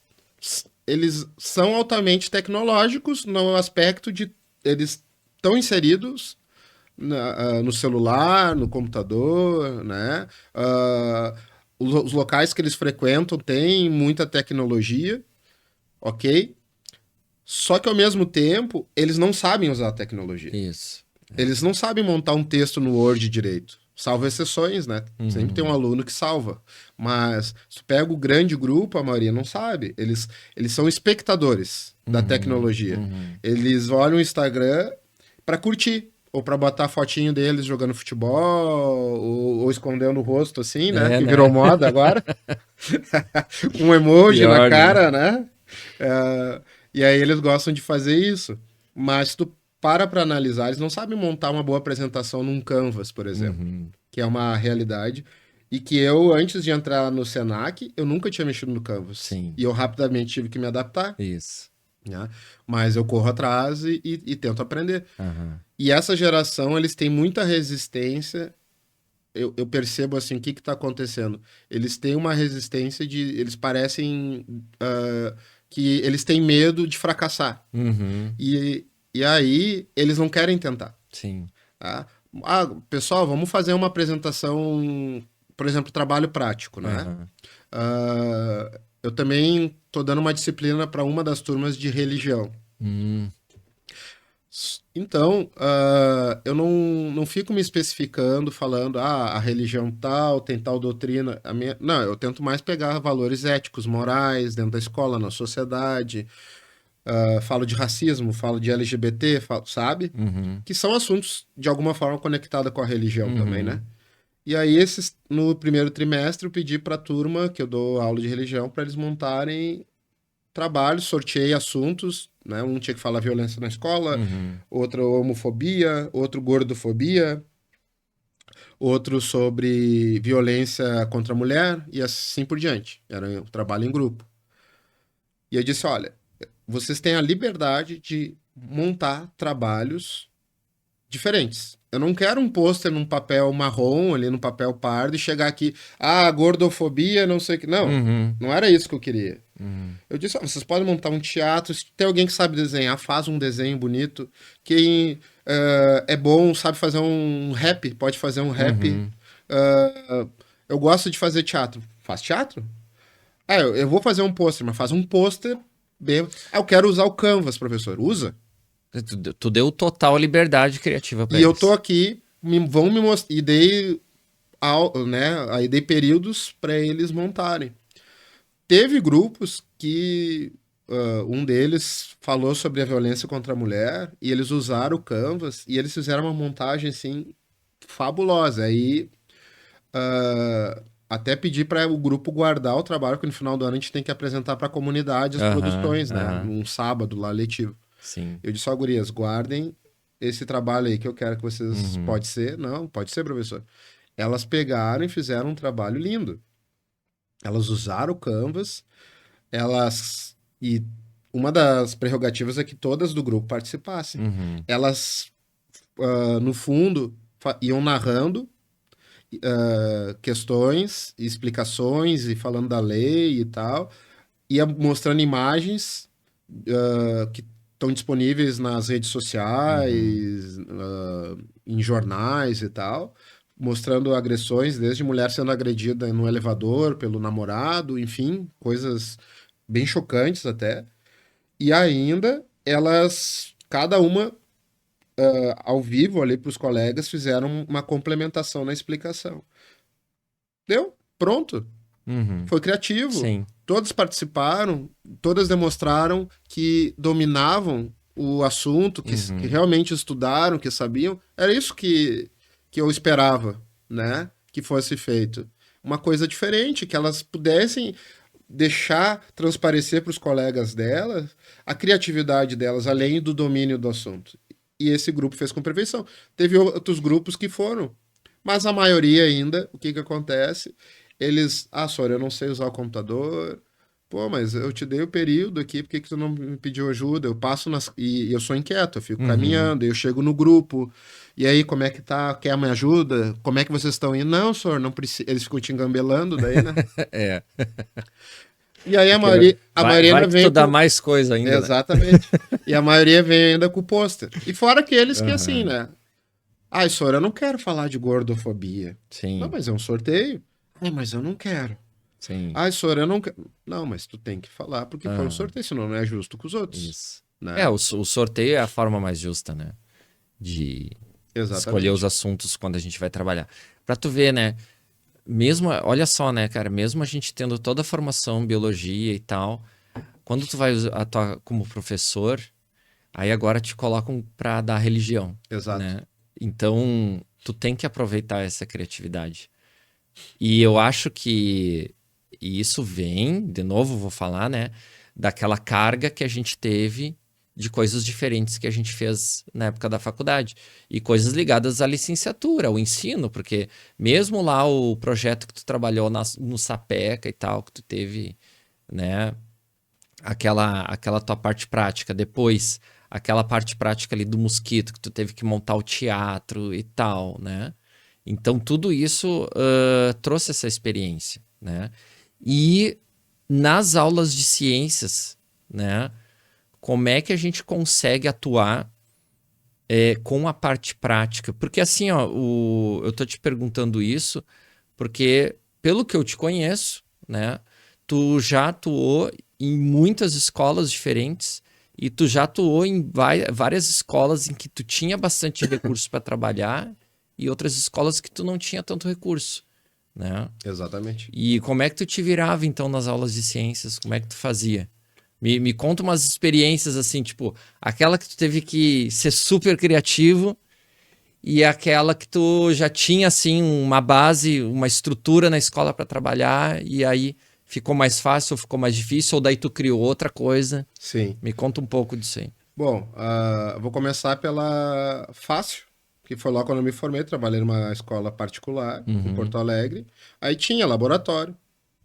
são altamente tecnológicos no aspecto de eles estão inseridos no celular, no computador, né? Os locais que eles frequentam têm muita tecnologia, ok? Só que ao mesmo tempo eles não sabem usar a tecnologia. Isso. Eles não sabem montar um texto no Word direito. Salvo exceções, né? Sempre tem um aluno que salva. Mas se tu pega o grande grupo, a maioria não sabe. Eles são espectadores da tecnologia. Eles olham o Instagram para curtir. Ou para botar fotinho deles jogando futebol, ou escondendo o rosto assim, né? Que virou moda agora. Um emoji Pior, na cara, né? E aí eles gostam de fazer isso. Mas se tu para analisar, eles não sabem montar uma boa apresentação num Canvas, por exemplo, Uhum. que é uma realidade. E que eu, antes de entrar no Senac, eu nunca tinha mexido no Canvas. Sim. E eu rapidamente tive que me adaptar, Isso. né? Mas eu corro atrás e tento aprender. Aham. E essa geração, eles têm muita resistência. Eu percebo assim, o que está acontecendo? Eles têm uma resistência de. Eles parecem que eles têm medo de fracassar. Uhum. E aí, eles não querem tentar. Sim. Tá? Pessoal, vamos fazer uma apresentação, por exemplo, trabalho prático, né? Aham. Eu também estou dando uma disciplina para uma das turmas de religião. Hum. Então, eu não fico me especificando, falando, a religião tal, tem tal doutrina. Não, eu tento mais pegar valores éticos, morais, dentro da escola, na sociedade. Falo de racismo, falo de LGBT, sabe? Uhum. Que são assuntos, de alguma forma, conectados com a religião também, né? Uhum. E aí, no primeiro trimestre, eu pedi para a turma, que eu dou aula de religião, para eles montarem trabalhos, sorteei assuntos, né? Um tinha que falar violência na escola, Uhum. outro homofobia, outro gordofobia, outro sobre violência contra a mulher e assim por diante. Era um trabalho em grupo. E eu disse, olha, vocês têm a liberdade de montar trabalhos diferentes. Eu não quero um pôster num papel marrom, ali no papel pardo, e chegar aqui, gordofobia, não sei o que. Não, Uhum. não era isso que eu queria. Uhum. Eu disse, vocês podem montar um teatro, se tem alguém que sabe desenhar, faz um desenho bonito. Quem é bom, sabe fazer um rap, pode fazer um rap. Uhum. Eu gosto de fazer teatro. Faz teatro? Eu vou fazer um pôster, mas faz um pôster bem... eu quero usar o Canvas, professor. Usa. Tu deu total liberdade criativa para E eu tô eles. aqui, vão me mostrar. E dei, né, aí dei períodos para eles montarem. Teve grupos que um deles falou sobre a violência contra a mulher e eles usaram o Canvas e eles fizeram uma montagem assim fabulosa. Aí até pedi para o grupo guardar o trabalho, porque no final do ano a gente tem que apresentar para a comunidade as Aham. produções, né? Aham. Num sábado lá letivo. Sim. Eu disse, gurias, guardem esse trabalho aí que eu quero que vocês. Uhum. Pode ser? Não, pode ser, professor. Elas pegaram e fizeram um trabalho lindo. Elas usaram o Canvas, elas. E uma das prerrogativas é que todas do grupo participassem. Uhum. Elas, no fundo, iam narrando questões, explicações e falando da lei e tal, ia mostrando imagens que estão disponíveis nas redes Uhum. sociais, em jornais e tal, mostrando agressões, desde mulher sendo agredida no elevador pelo namorado, enfim, coisas bem chocantes até. E ainda elas, cada uma ao vivo ali para os colegas, fizeram uma complementação na explicação. Deu? Pronto. Uhum. Foi criativo. Sim. Todas participaram, todas demonstraram que dominavam o assunto, que Uhum. realmente estudaram, que sabiam. Era isso que eu esperava, né? Que fosse feito. Uma coisa diferente, que elas pudessem deixar transparecer para os colegas delas a criatividade delas, além do domínio do assunto. E esse grupo fez com perfeição. Teve outros grupos que foram, mas a maioria ainda, o que acontece? Eles, Sora, eu não sei usar o computador. Pô, mas eu te dei o período aqui, por que que tu não me pediu ajuda? Eu passo e eu sou inquieto, eu fico Uhum. caminhando, eu chego no grupo. E aí, como é que tá? Quer minha ajuda? Como é que vocês estão indo? Não, senhor, não precisa. Eles ficam te engambelando daí, né? É. E aí Porque a vai, maioria vai ainda que tu vem dá com. mais coisa ainda, né? Exatamente. E a maioria vem ainda com o pôster. E fora aqueles que assim, Aham. né? Ai, senhor, eu não quero falar de gordofobia. Não, Sim. mas é um sorteio. Ai, mas eu não quero. Sim. Ai, senhor, eu não quero. Não, mas tu tem que falar porque foi um Aham. sorteio, senão não é justo com os outros, Isso. É, né? o sorteio é a forma mais justa, né? De escolher os Exatamente. assuntos quando a gente vai trabalhar. Pra tu ver, né? Mesmo, olha só, né, cara? Mesmo a gente tendo toda a formação em biologia e tal, quando tu vai atuar como professor, aí agora te colocam pra dar religião, Exato. né? Então, tu tem que aproveitar essa criatividade. E eu acho que e isso vem, de novo vou falar, né? daquela carga que a gente teve de coisas diferentes que a gente fez na época da faculdade. E coisas ligadas à licenciatura, ao ensino, porque mesmo lá o projeto que tu trabalhou no Sapeca e tal, que tu teve, né, aquela tua parte prática, depois aquela parte prática ali do Mosquito, que tu teve que montar o teatro e tal, né? Então tudo isso trouxe essa experiência, né? E nas aulas de ciências, né? Como é que a gente consegue atuar com a parte prática? Porque assim, ó, eu tô te perguntando isso porque, pelo que eu te conheço, né, tu já atuou em muitas escolas diferentes e tu já atuou em várias escolas em que tu tinha bastante recurso para trabalhar e outras escolas que tu não tinha tanto recurso, né? Exatamente. E como é que tu te virava, então, nas aulas de ciências? Como é que tu fazia? Me conta umas experiências assim, tipo, aquela que tu teve que ser super criativo e aquela que tu já tinha, assim, uma base, uma estrutura na escola para trabalhar e aí ficou mais fácil ou ficou mais difícil ou daí tu criou outra coisa. Sim. Me conta um pouco disso aí. Bom, vou começar pela fácil, que foi lá quando eu me formei, trabalhei numa escola particular em Porto Alegre. Aí tinha laboratório,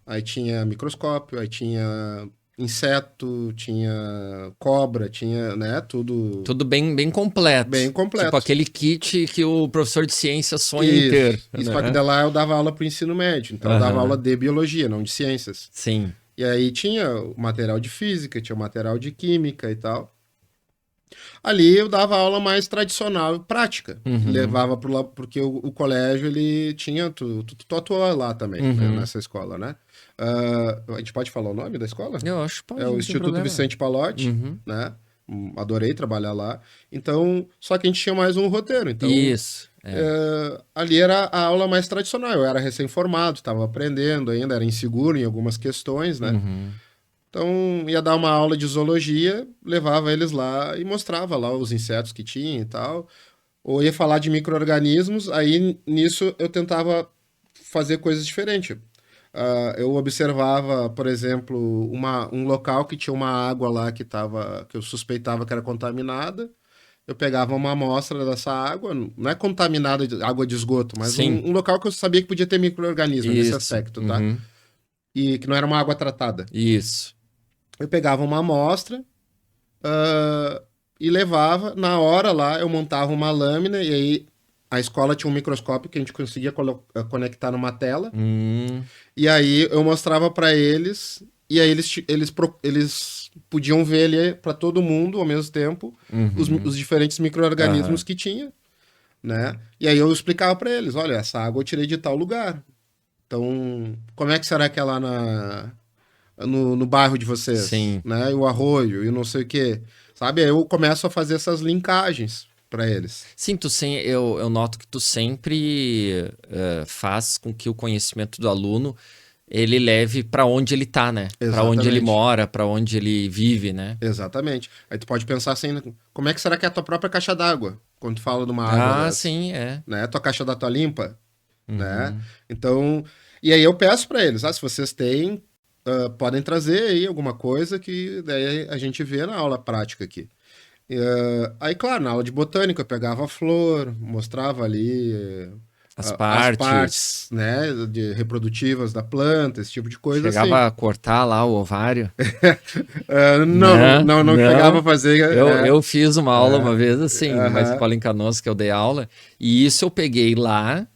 aí tinha microscópio, aí tinha inseto, tinha cobra, tinha, né, tudo Tudo bem completo. bem completo. Tipo aquele kit que o professor de ciência sonha em ter. Isso, Né? só que de lá eu dava aula para o ensino médio, então eu dava aula de biologia, não de ciências. Sim. E aí tinha o material de física, tinha o material de química e tal. Ali eu dava aula mais tradicional e prática. Levava porque o colégio, ele tinha... Tu atuou lá também, né, nessa escola, né? A gente pode falar o nome da escola? Eu acho que pode, É o não tem Instituto problema. Vicente Pallotti, né? Adorei trabalhar lá. Então, só que a gente tinha mais um roteiro. Então, Isso. ali era a aula mais tradicional. Eu era recém-formado, estava aprendendo ainda, era inseguro em algumas questões, né? Então, ia dar uma aula de zoologia, levava eles lá e mostrava lá os insetos que tinha e tal. Ou ia falar de micro-organismos, aí nisso eu tentava fazer coisas diferentes. Eu observava, por exemplo, um local que tinha uma água lá que eu suspeitava que era contaminada. Eu pegava uma amostra dessa água, não é contaminada de água de esgoto, mas um local que eu sabia que podia ter micro-organismo nesse aspecto, tá? E que não era uma água tratada. Isso. Eu pegava uma amostra e levava. Na hora lá, eu montava uma lâmina e aí a escola tinha um microscópio que a gente conseguia conectar numa tela. E aí eu mostrava para eles e aí eles podiam ver ali para todo mundo ao mesmo tempo os diferentes micro-organismos que tinha, né? E aí eu explicava para eles, olha, essa água eu tirei de tal lugar. Então, como é que será que é lá no bairro de vocês? Sim. Né? E o arroio e não sei o quê. Sabe? Aí eu começo a fazer essas linkagens para eles. Sim, eu noto que tu sempre faz com que o conhecimento do aluno ele leve para onde ele tá, né? Para onde ele mora, para onde ele vive, né? Exatamente. Aí tu pode pensar assim, como é que será que é a tua própria caixa d'água? Quando tu fala de uma água dessa, sim, é. né? Tua caixa d'água tá limpa, né? Então, e aí eu peço para eles, se vocês têm, podem trazer aí alguma coisa que daí a gente vê na aula prática aqui. Aí, claro, na aula de botânica eu pegava a flor, mostrava ali as partes, né, reprodutivas da planta, esse tipo de coisa. Chegava assim. a cortar lá o ovário? Não chegava a fazer. Eu fiz uma aula uma vez assim, numa escola em Canoas que eu dei aula, e isso eu peguei lá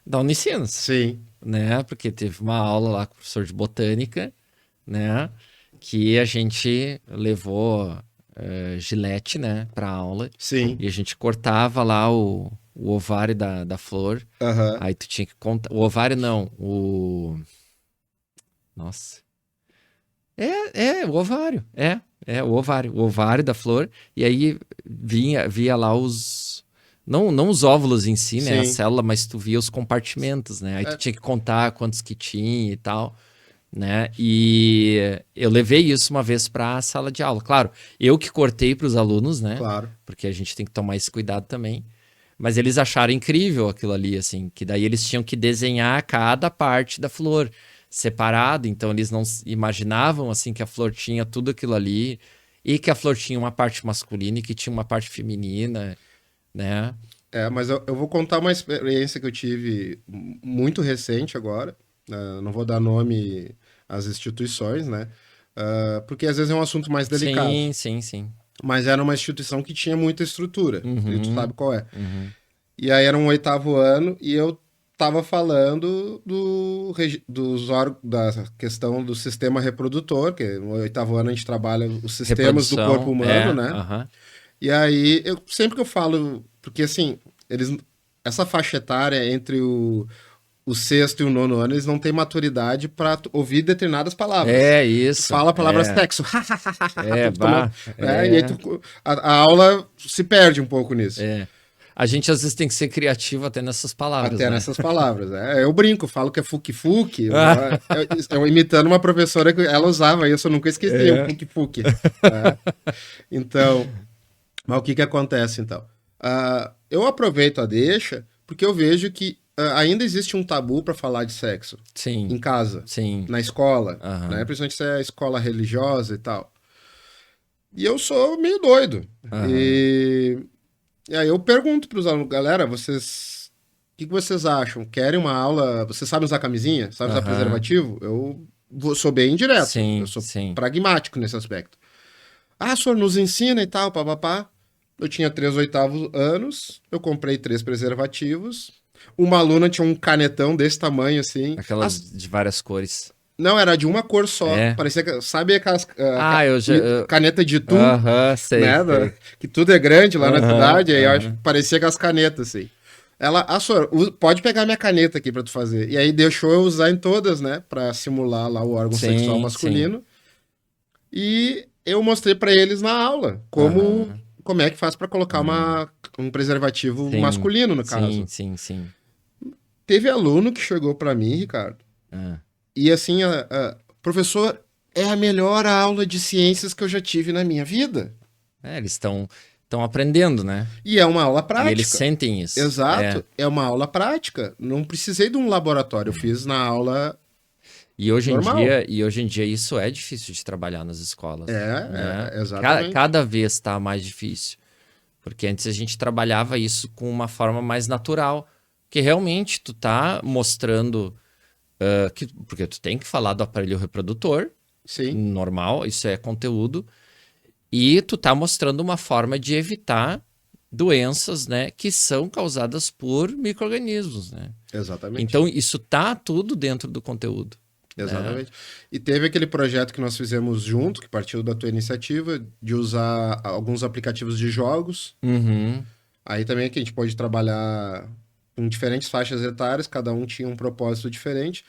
da Unicinos. Sim. Né? Porque teve uma aula lá com o professor de botânica, né? Que a gente levou gilete, né, pra aula. Sim. E a gente cortava lá o ovário da flor. Aí tu tinha que contar. O ovário não, Nossa. O ovário. O ovário. O ovário da flor. E aí via lá os. Não os óvulos em si, né? A célula, mas tu via os compartimentos, né? Aí tu tinha que contar quantos que tinha e tal, né? E eu levei isso uma vez para a sala de aula. Claro, eu que cortei para os alunos, né? Claro. Porque a gente tem que tomar esse cuidado também. Mas eles acharam incrível aquilo ali, assim, que daí eles tinham que desenhar cada parte da flor, separado, então eles não imaginavam assim que a flor tinha tudo aquilo ali e que a flor tinha uma parte masculina e que tinha uma parte feminina, né? Mas eu vou contar uma experiência que eu tive muito recente agora. Não vou dar nome às instituições, né? Porque às vezes é um assunto mais delicado. Sim, sim, sim. Mas era uma instituição que tinha muita estrutura. E tu sabe qual é. Uhum. E aí era um 8º ano e eu tava falando da questão do sistema reprodutor, que no 8º ano a gente trabalha os sistemas do corpo humano, né? Aham. E aí, sempre que eu falo, porque assim, essa faixa etária entre o 6º e o 9º ano, eles não têm maturidade para ouvir determinadas palavras. É isso. Fala a palavra sexo. Bah. E aí a aula se perde um pouco nisso. A gente às vezes tem que ser criativo até nessas palavras, Até né? nessas palavras. Eu brinco, falo que é fuque-fuque. Eu imitando uma professora que ela usava isso, eu nunca esqueci, o fuque-fuque. Então, mas o que acontece então? Eu aproveito a deixa porque eu vejo que ainda existe um tabu para falar de sexo. Sim. Em casa, Sim. na escola, né? Principalmente se é escola religiosa e tal. E eu sou meio doido. E aí eu pergunto para os alunos, galera, o que vocês acham? Querem uma aula? Vocês sabem usar camisinha? Sabem usar preservativo? Sou bem direto. Sim, eu sou sim. pragmático nesse aspecto. Senhor, nos ensina e tal, papapá. Eu tinha 8º anos, eu comprei 3 preservativos. Uma aluna tinha um canetão desse tamanho, assim. Aquelas de várias cores. Não, era de uma cor só. Parecia que, sabe aquelas caneta de tu, sei, né? sei. Que tudo é grande lá na cidade, aí eu acho que parecia com as canetas, assim. Ela, senhor, pode pegar minha caneta aqui pra tu fazer. E aí deixou eu usar em todas, né? Pra simular lá o órgão sexual masculino. Sim. E eu mostrei pra eles na aula como é que faz pra colocar um preservativo masculino, no caso. Sim. Teve aluno que chegou pra mim, Ricardo, e assim, professor, é a melhor aula de ciências que eu já tive na minha vida. Eles estão aprendendo, né? E é uma aula prática. E eles sentem isso. Exato, é uma aula prática. Não precisei de um laboratório, eu fiz na aula e hoje normal. Em dia isso é difícil de trabalhar nas escolas. Exatamente. Cada vez está mais difícil. Porque antes a gente trabalhava isso com uma forma mais natural. Que realmente tu tá mostrando... porque tu tem que falar do aparelho reprodutor. Sim. Normal, isso é conteúdo. E tu tá mostrando uma forma de evitar doenças, né, que são causadas por micro-organismos, né? Exatamente. Então, isso tá tudo dentro do conteúdo. Exatamente. Né? E teve aquele projeto que nós fizemos junto, que partiu da tua iniciativa, de usar alguns aplicativos de jogos. Aí também é que a gente pode trabalhar em diferentes faixas etárias, cada um tinha um propósito diferente.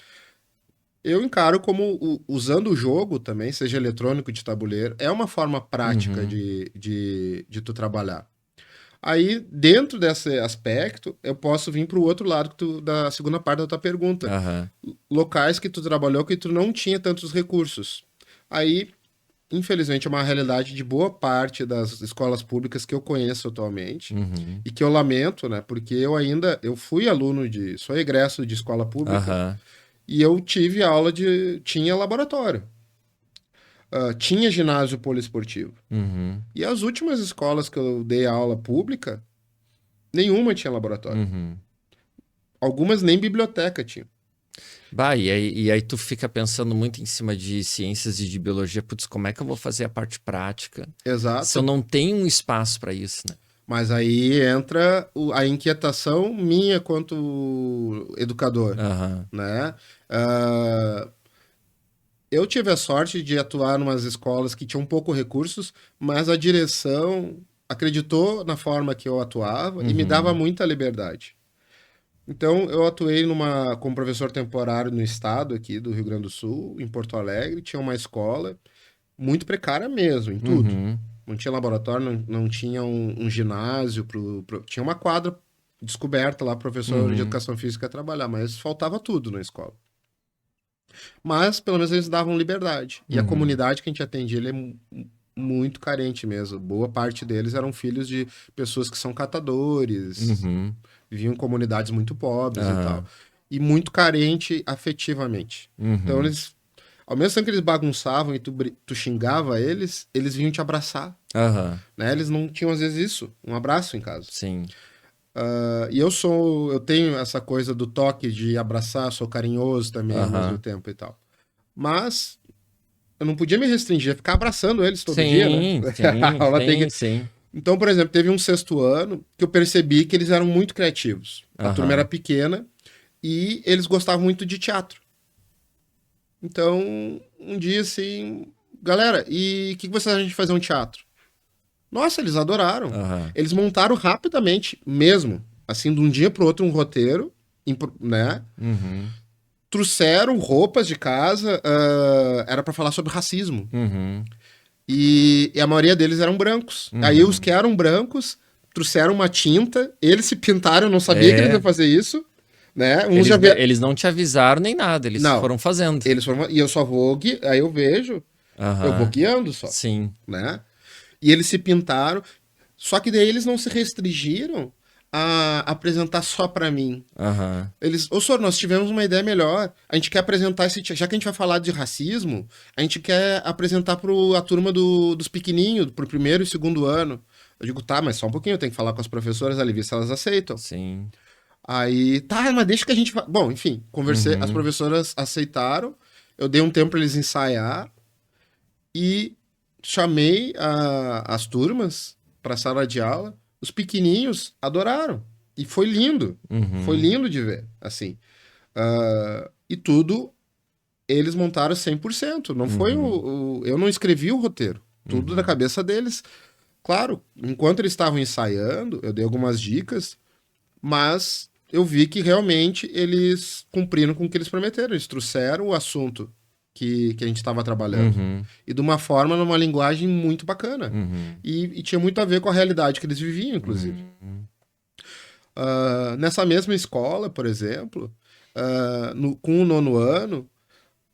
Eu encaro como usando o jogo também, seja eletrônico, de tabuleiro, é uma forma prática de tu trabalhar. Aí, dentro desse aspecto, eu posso vir para o outro lado da segunda parte da tua pergunta. Locais que tu trabalhou que tu não tinha tantos recursos. Aí, infelizmente, é uma realidade de boa parte das escolas públicas que eu conheço atualmente. E que eu lamento, né? Porque eu fui aluno sou egresso de escola pública. E eu tive tinha laboratório. Tinha ginásio poliesportivo. E as últimas escolas que eu dei aula pública, nenhuma tinha laboratório. Algumas nem biblioteca tinham. E aí tu fica pensando muito em cima de ciências e de biologia. Putz, como é que eu vou fazer a parte prática? Exato. Se eu não tenho um espaço para isso, né? Mas aí entra a inquietação minha quanto educador, né? Eu tive a sorte de atuar em umas escolas que tinham pouco recursos, mas a direção acreditou na forma que eu atuava e me dava muita liberdade. Então, eu atuei como professor temporário no estado aqui do Rio Grande do Sul, em Porto Alegre, tinha uma escola muito precária mesmo, em tudo. Não tinha laboratório, não tinha um ginásio, tinha uma quadra descoberta lá, professor de educação física a trabalhar, mas faltava tudo na escola. Mas, pelo menos, eles davam liberdade. E a comunidade que a gente atendia, ele é muito carente mesmo. Boa parte deles eram filhos de pessoas que são catadores, viviam em comunidades muito pobres e tal. e muito carente afetivamente. Então eles, ao mesmo tempo que eles bagunçavam e tu xingava eles vinham te abraçar, Aham. né? Eles não tinham às vezes isso, um abraço em casa. Sim. E eu tenho essa coisa do toque de abraçar, sou carinhoso também ao mesmo Aham. tempo e tal. Mas eu não podia me restringir a ficar abraçando eles todo dia, né? Sim, A sim, aula tem sim, que... sim. Então, por exemplo, teve um sexto ano que eu percebi que eles eram muito criativos. A turma era Aham. pequena e eles gostavam muito de teatro. Então, um dia assim, galera, e o que vocês acham de fazer um teatro? Nossa, eles adoraram. Aham. Eles montaram rapidamente, mesmo, assim, de um dia para o outro, um roteiro, né? Uhum. Trouxeram roupas de casa, era para falar sobre racismo. Uhum. E a maioria deles eram brancos. Aí os Uhum. que eram brancos trouxeram uma tinta, eles se pintaram, eu não sabia que eles iam É. fazer isso, né? Uns Eles, já vieram. eles não te avisaram nem nada, eles Não, foram fazendo. eles foram. E eu só vou. Aí eu vejo, eu vou Aham. guiando só, Sim. né? E eles se pintaram. Só que daí eles não se restringiram a apresentar só pra mim. Aham. Eles, ô senhor, nós tivemos uma ideia melhor. A gente quer apresentar esse. Já que a gente vai falar de racismo, a gente quer apresentar a turma dos pequenininhos, pro primeiro e segundo ano. Eu digo, tá, mas só um pouquinho, eu tenho que falar com as professoras ali, ver se elas aceitam. Sim. Aí, tá, mas deixa que a gente. Bom, enfim, conversei, as Uhum. professoras aceitaram, eu dei um tempo pra eles ensaiar e chamei as turmas pra sala de aula. Os pequenininhos adoraram. E foi Uhum. lindo de ver, assim. E tudo eles montaram 100%. Não foi Uhum. eu não escrevi o roteiro. Tudo da Uhum. cabeça deles. Claro, enquanto eles estavam ensaiando, eu dei algumas dicas, mas eu vi que realmente eles cumpriram com o que eles prometeram. Eles trouxeram o assunto que a gente estava trabalhando. Uhum. E de uma forma, numa linguagem muito bacana. Uhum. E tinha muito a ver com a realidade que eles viviam, inclusive. Uhum. Nessa mesma escola, por exemplo, com o nono ano,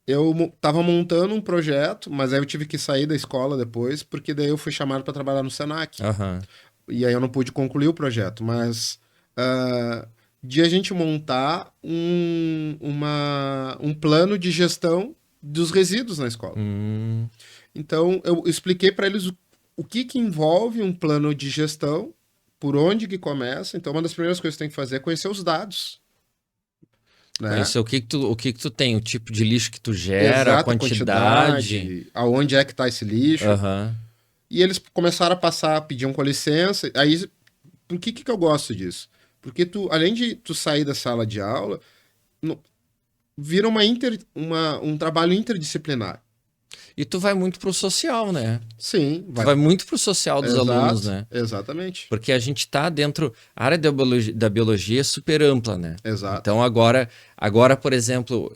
eu tava montando um projeto, mas aí eu tive que sair da escola depois, porque daí eu fui chamado para trabalhar no Senac. Aham. E aí eu não pude concluir o projeto, mas de a gente montar um plano de gestão dos resíduos na escola. Uhum. Então eu expliquei para eles o que envolve um plano de gestão, por onde que começa. Então uma das primeiras coisas que tem que fazer é conhecer os dados, né? Conhecer o que que tu tem, o tipo de lixo que tu gera, a Exata quantidade. quantidade, aonde é que está esse lixo. Aham. E eles começaram a passar, pediam com licença. Aí, por que eu gosto disso? Porque tu, além de tu sair da sala de aula, no- vira um trabalho interdisciplinar. E tu vai muito pro social, né? Sim, Tu vai. vai muito pro social dos alunos, Exato, né? exatamente. Porque a gente tá dentro. A área da biologia é super ampla, né? Exato. Então agora, por exemplo,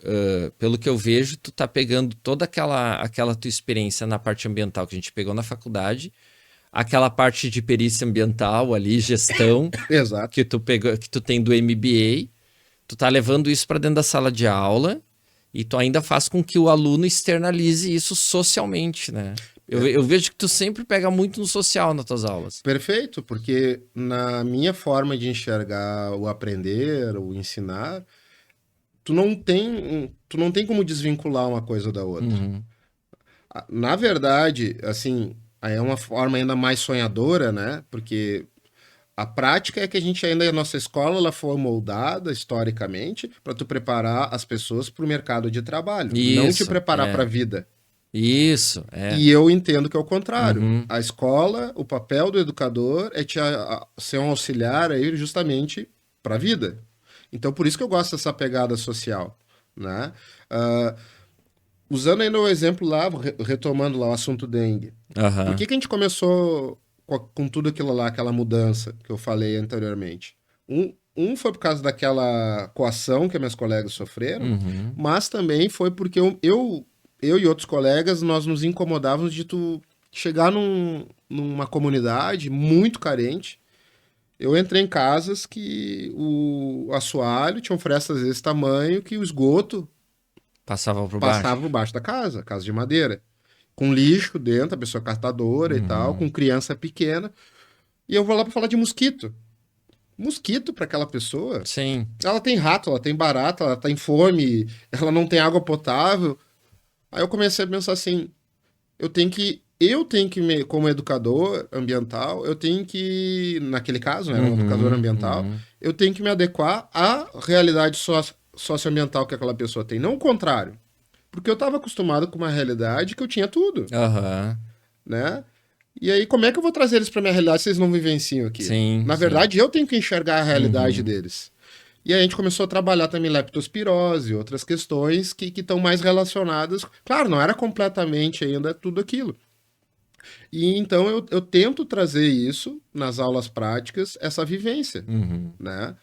pelo que eu vejo, tu tá pegando toda aquela tua experiência na parte ambiental que a gente pegou na faculdade, aquela parte de perícia ambiental ali, gestão, Exato. que tu pegou, que tu tem do MBA, tu tá levando isso para dentro da sala de aula e tu ainda faz com que o aluno externalize isso socialmente, né? Eu vejo que tu sempre pega muito no social nas tuas aulas. Perfeito, porque na minha forma de enxergar o aprender, o ensinar, tu não tem como desvincular uma coisa da outra. Uhum, Na verdade, assim, aí é uma forma ainda mais sonhadora, né? Porque a prática é que a nossa escola, ela foi moldada historicamente para tu preparar as pessoas para o mercado de trabalho, não te isso, preparar para a vida. isso, é. E eu entendo que é o contrário. Uhum, A escola, o papel do educador é ser um auxiliar aí justamente para a vida. Então, por isso que eu gosto dessa pegada social, né? Ah, usando ainda o exemplo lá, retomando lá o assunto dengue. Por aham, que que a gente começou com tudo aquilo lá, aquela mudança que eu falei anteriormente? Um foi por causa daquela coação que minhas colegas sofreram, uhum, mas também foi porque eu e outros colegas, nós nos incomodávamos de tu chegar numa comunidade muito carente. Eu entrei em casas que o assoalho tinha frestas desse tamanho que o esgoto passava por passava baixo. por baixo da casa, casa de madeira, com lixo dentro, a pessoa catadora e tal, Uhum, com criança pequena. E eu vou lá para falar de mosquito. mosquito para aquela pessoa. Sim. Ela tem rato, ela tem barata, ela tem fome, ela não tem água potável. Aí eu comecei a pensar assim, como educador ambiental, eu tenho que, naquele caso, né, um educador ambiental, eu tenho que me adequar à realidade socioambiental que aquela pessoa tem, não o contrário. Porque eu estava acostumado com uma realidade que eu tinha tudo, Aham. né? E aí, como é que eu vou trazer eles para minha realidade se eles não vivenciam aqui? Sim, Na sim. verdade, eu tenho que enxergar a realidade deles. E aí a gente começou a trabalhar também leptospirose, outras questões que estão mais relacionadas. Claro, não era completamente ainda tudo aquilo. E então eu tento trazer isso nas aulas práticas, essa vivência, né?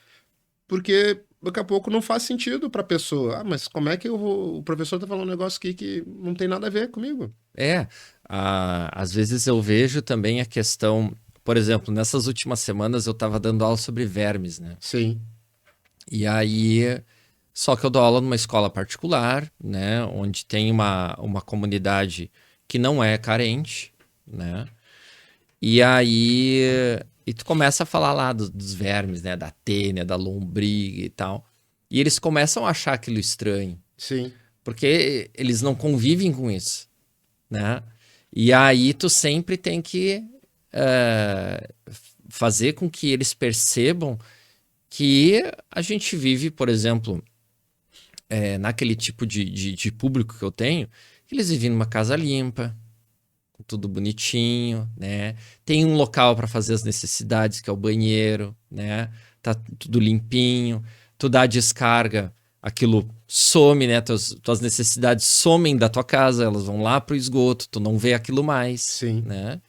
Porque daqui a pouco não faz sentido para a pessoa. Ah, mas como é que eu vou... O professor tá falando um negócio aqui que não tem nada a ver comigo. Às vezes eu vejo também a questão, por exemplo, nessas últimas semanas eu estava dando aula sobre vermes, né? Sim, E aí, só que eu dou aula numa escola particular, né? Onde tem uma comunidade que não é carente, né? E aí, e tu começa a falar lá dos vermes, né? Da tênia, da lombriga e tal. E eles começam a achar aquilo estranho, sim, porque eles não convivem com isso, né? E aí tu sempre tem que fazer com que eles percebam que a gente vive, por exemplo, naquele tipo de público que eu tenho, eles vivem numa casa limpa, tudo bonitinho, né? Tem um local para fazer as necessidades, que é o banheiro, né? Tá tudo limpinho, tu dá a descarga, aquilo some, né? Tuas necessidades somem da tua casa, elas vão lá pro esgoto, tu não vê aquilo mais, sim. né?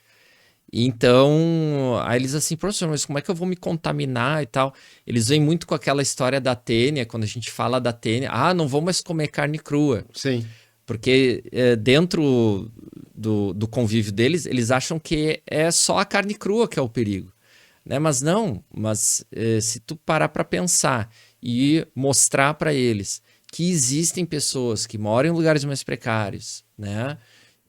Então, aí eles assim, professor, mas como é que eu vou me contaminar e tal? Eles vêm muito com aquela história da tênia, quando a gente fala da tênia, não vou mais comer carne crua. Sim. Porque dentro do convívio deles, eles acham que é só a carne crua que é o perigo. Né? Mas não, se tu parar para pensar e mostrar para eles que existem pessoas que moram em lugares mais precários, né?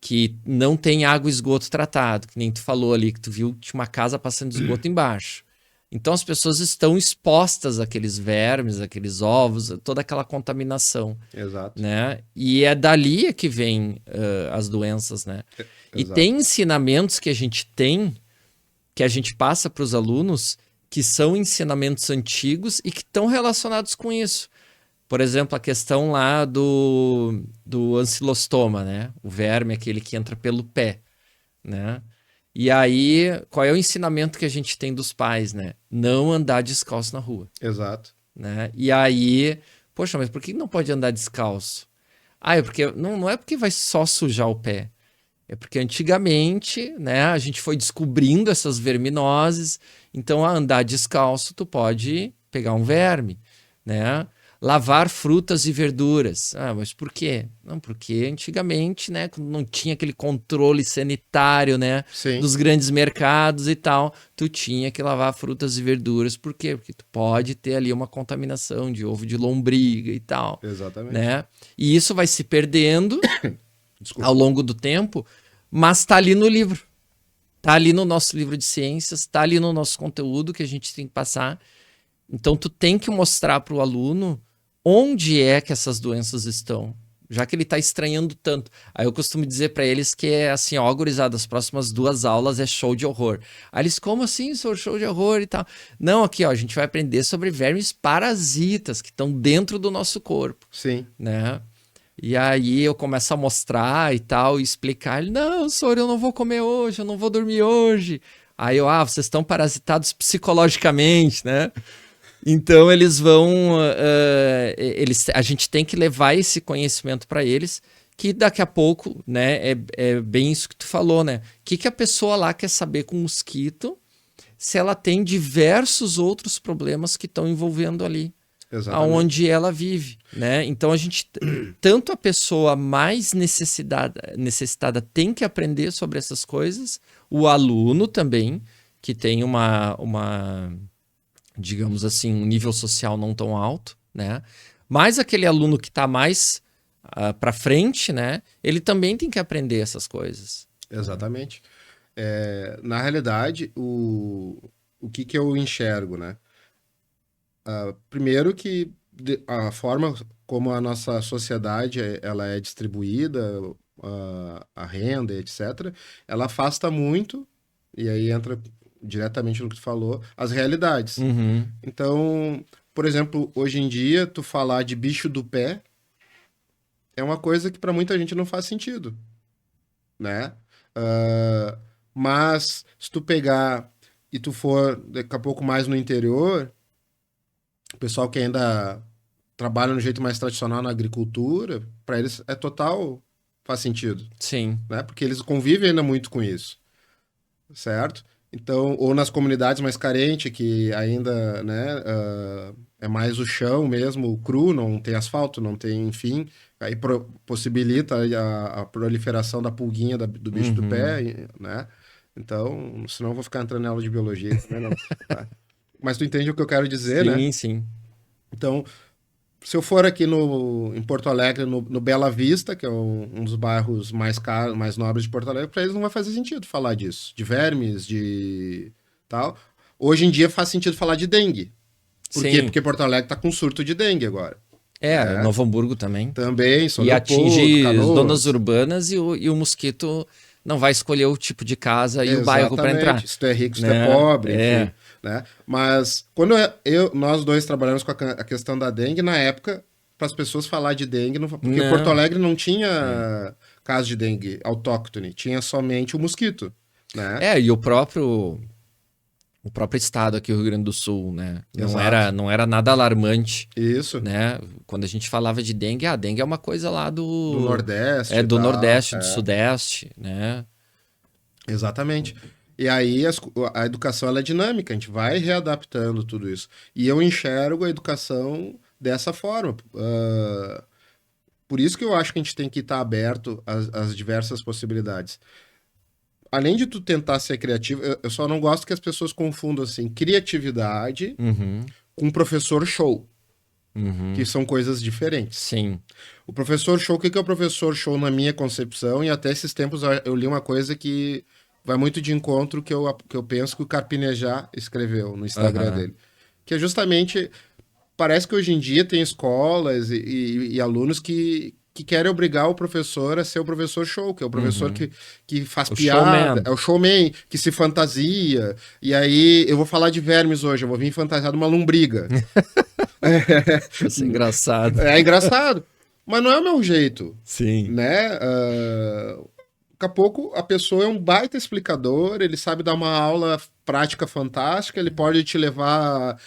Que não tem água e esgoto tratado, que nem tu falou ali, que tu viu que tinha uma casa passando esgoto embaixo. Então as pessoas estão expostas àqueles vermes, àqueles ovos, a toda aquela contaminação. Exato. Né? E é dali que vem as doenças, né? E Exato. tem ensinamentos que a gente tem, que a gente passa para os alunos, que são ensinamentos antigos e que estão relacionados com isso. Por exemplo, a questão lá do ancilostoma, né? O verme, aquele que entra pelo pé, né? E aí, qual é o ensinamento que a gente tem dos pais, né? Não andar descalço na rua. Exato. Né? E aí, poxa, mas por que não pode andar descalço? É porque não é porque vai só sujar o pé. É porque antigamente, né, a gente foi descobrindo essas verminoses, então a andar descalço tu pode pegar um verme, né? Lavar frutas e verduras. Mas por quê? Não, porque antigamente, né, quando não tinha aquele controle sanitário, né, Sim. dos grandes mercados e tal, tu tinha que lavar frutas e verduras. Por quê? Porque tu pode ter ali uma contaminação de ovo de lombriga e tal. Exatamente. Né? E isso vai se perdendo Desculpa. ao longo do tempo, mas tá ali no livro. Tá ali no nosso livro de ciências, tá ali no nosso conteúdo que a gente tem que passar. Então tu tem que mostrar para o aluno onde é que essas doenças estão, já que ele está estranhando tanto. Aí eu costumo dizer para eles que é assim, ó, gurizada, as próximas 2 aulas é show de horror. Aí eles, como assim, sou show de horror e tal? Não, aqui, ó, a gente vai aprender sobre vermes parasitas que estão dentro do nosso corpo. Sim. Né? E aí eu começo a mostrar e tal, e explicar. Ele, não, senhor, eu não vou comer hoje, eu não vou dormir hoje. Aí eu, vocês estão parasitados psicologicamente, né? Então eles vão, a gente tem que levar esse conhecimento para eles, que daqui a pouco, né, é bem isso que tu falou, né? O que a pessoa lá quer saber com mosquito, se ela tem diversos outros problemas que estão envolvendo ali, aonde ela vive, né? Então a gente, tanto a pessoa mais necessitada tem que aprender sobre essas coisas, o aluno também, que tem digamos assim, um nível social não tão alto, né? Mas aquele aluno que está mais para frente, né? Ele também tem que aprender essas coisas. Exatamente. Na realidade, o que eu enxergo, né? Primeiro que a forma como a nossa sociedade ela é distribuída, a renda, etc., ela afasta muito, e aí entra diretamente no que tu falou, as realidades. Uhum. Então, por exemplo, hoje em dia, tu falar de bicho do pé é uma coisa que para muita gente não faz sentido, né? Ah, mas se tu pegar e tu for daqui a pouco mais no interior, o pessoal que ainda trabalha no jeito mais tradicional na agricultura, para eles é total faz sentido, Sim. né? Porque eles convivem ainda muito com isso, certo? Então, ou nas comunidades mais carentes, que ainda, né, é mais o chão mesmo, cru, não tem asfalto, não tem, enfim, aí possibilita aí a proliferação da pulguinha do bicho do Uhum. pé, né? Então, senão eu vou ficar entrando na aula de biologia, também não, tá? Mas tu entende o que eu quero dizer, né? Sim, sim. Então, se eu for aqui em Porto Alegre, no Bela Vista, que é um dos bairros mais caros, mais nobres de Porto Alegre, para eles não vai fazer sentido falar disso, de vermes, de tal. Hoje em dia faz sentido falar de dengue. Por quê? Sim. Porque Porto Alegre está com surto de dengue agora, É, né? Novo Hamburgo também. Também, São E Leopoldo, atinge zonas Canoas. urbanas e o mosquito não vai escolher o tipo de casa e o bairro para entrar, Exatamente. Se tu é rico, se tu é né? pobre, enfim, É. né? Mas quando nós dois trabalhamos com a questão da dengue, na época, para as pessoas falar de dengue, porque Porto Não. Alegre não É. tinha caso de dengue autóctone, tinha somente o mosquito, né? E o próprio estado aqui, o Rio Grande do Sul, né? Não era, Exato. não era nada alarmante, Isso. né? Quando a gente falava de dengue, a dengue é uma coisa lá Do Nordeste e do tal. Nordeste, do Sudeste, né? Exatamente. E aí a educação ela é dinâmica, a gente vai readaptando tudo isso. E eu enxergo a educação dessa forma. Por isso que eu acho que a gente tem que estar aberto às diversas possibilidades. Além de tu tentar ser criativo, eu só não gosto que as pessoas confundam assim criatividade Uhum, com professor show, que uhum, são coisas diferentes. sim. O professor show, o que que é o professor show na minha concepção? E até esses tempos eu li uma coisa que vai muito de encontro que eu penso que o Carpinejar escreveu no Instagram Aham, dele. Que é justamente, parece que hoje em dia tem escolas e alunos que querem obrigar o professor a ser o professor show, que é o professor uhum. que faz O piada, showman. é o showman, que se fantasia. E aí, eu vou falar de vermes hoje, eu vou vir fantasiado uma lombriga. Isso é engraçado. É engraçado, mas não é o meu jeito, Sim. né? Daqui a pouco a pessoa é um baita explicador, ele sabe dar uma aula prática fantástica, ele pode te levar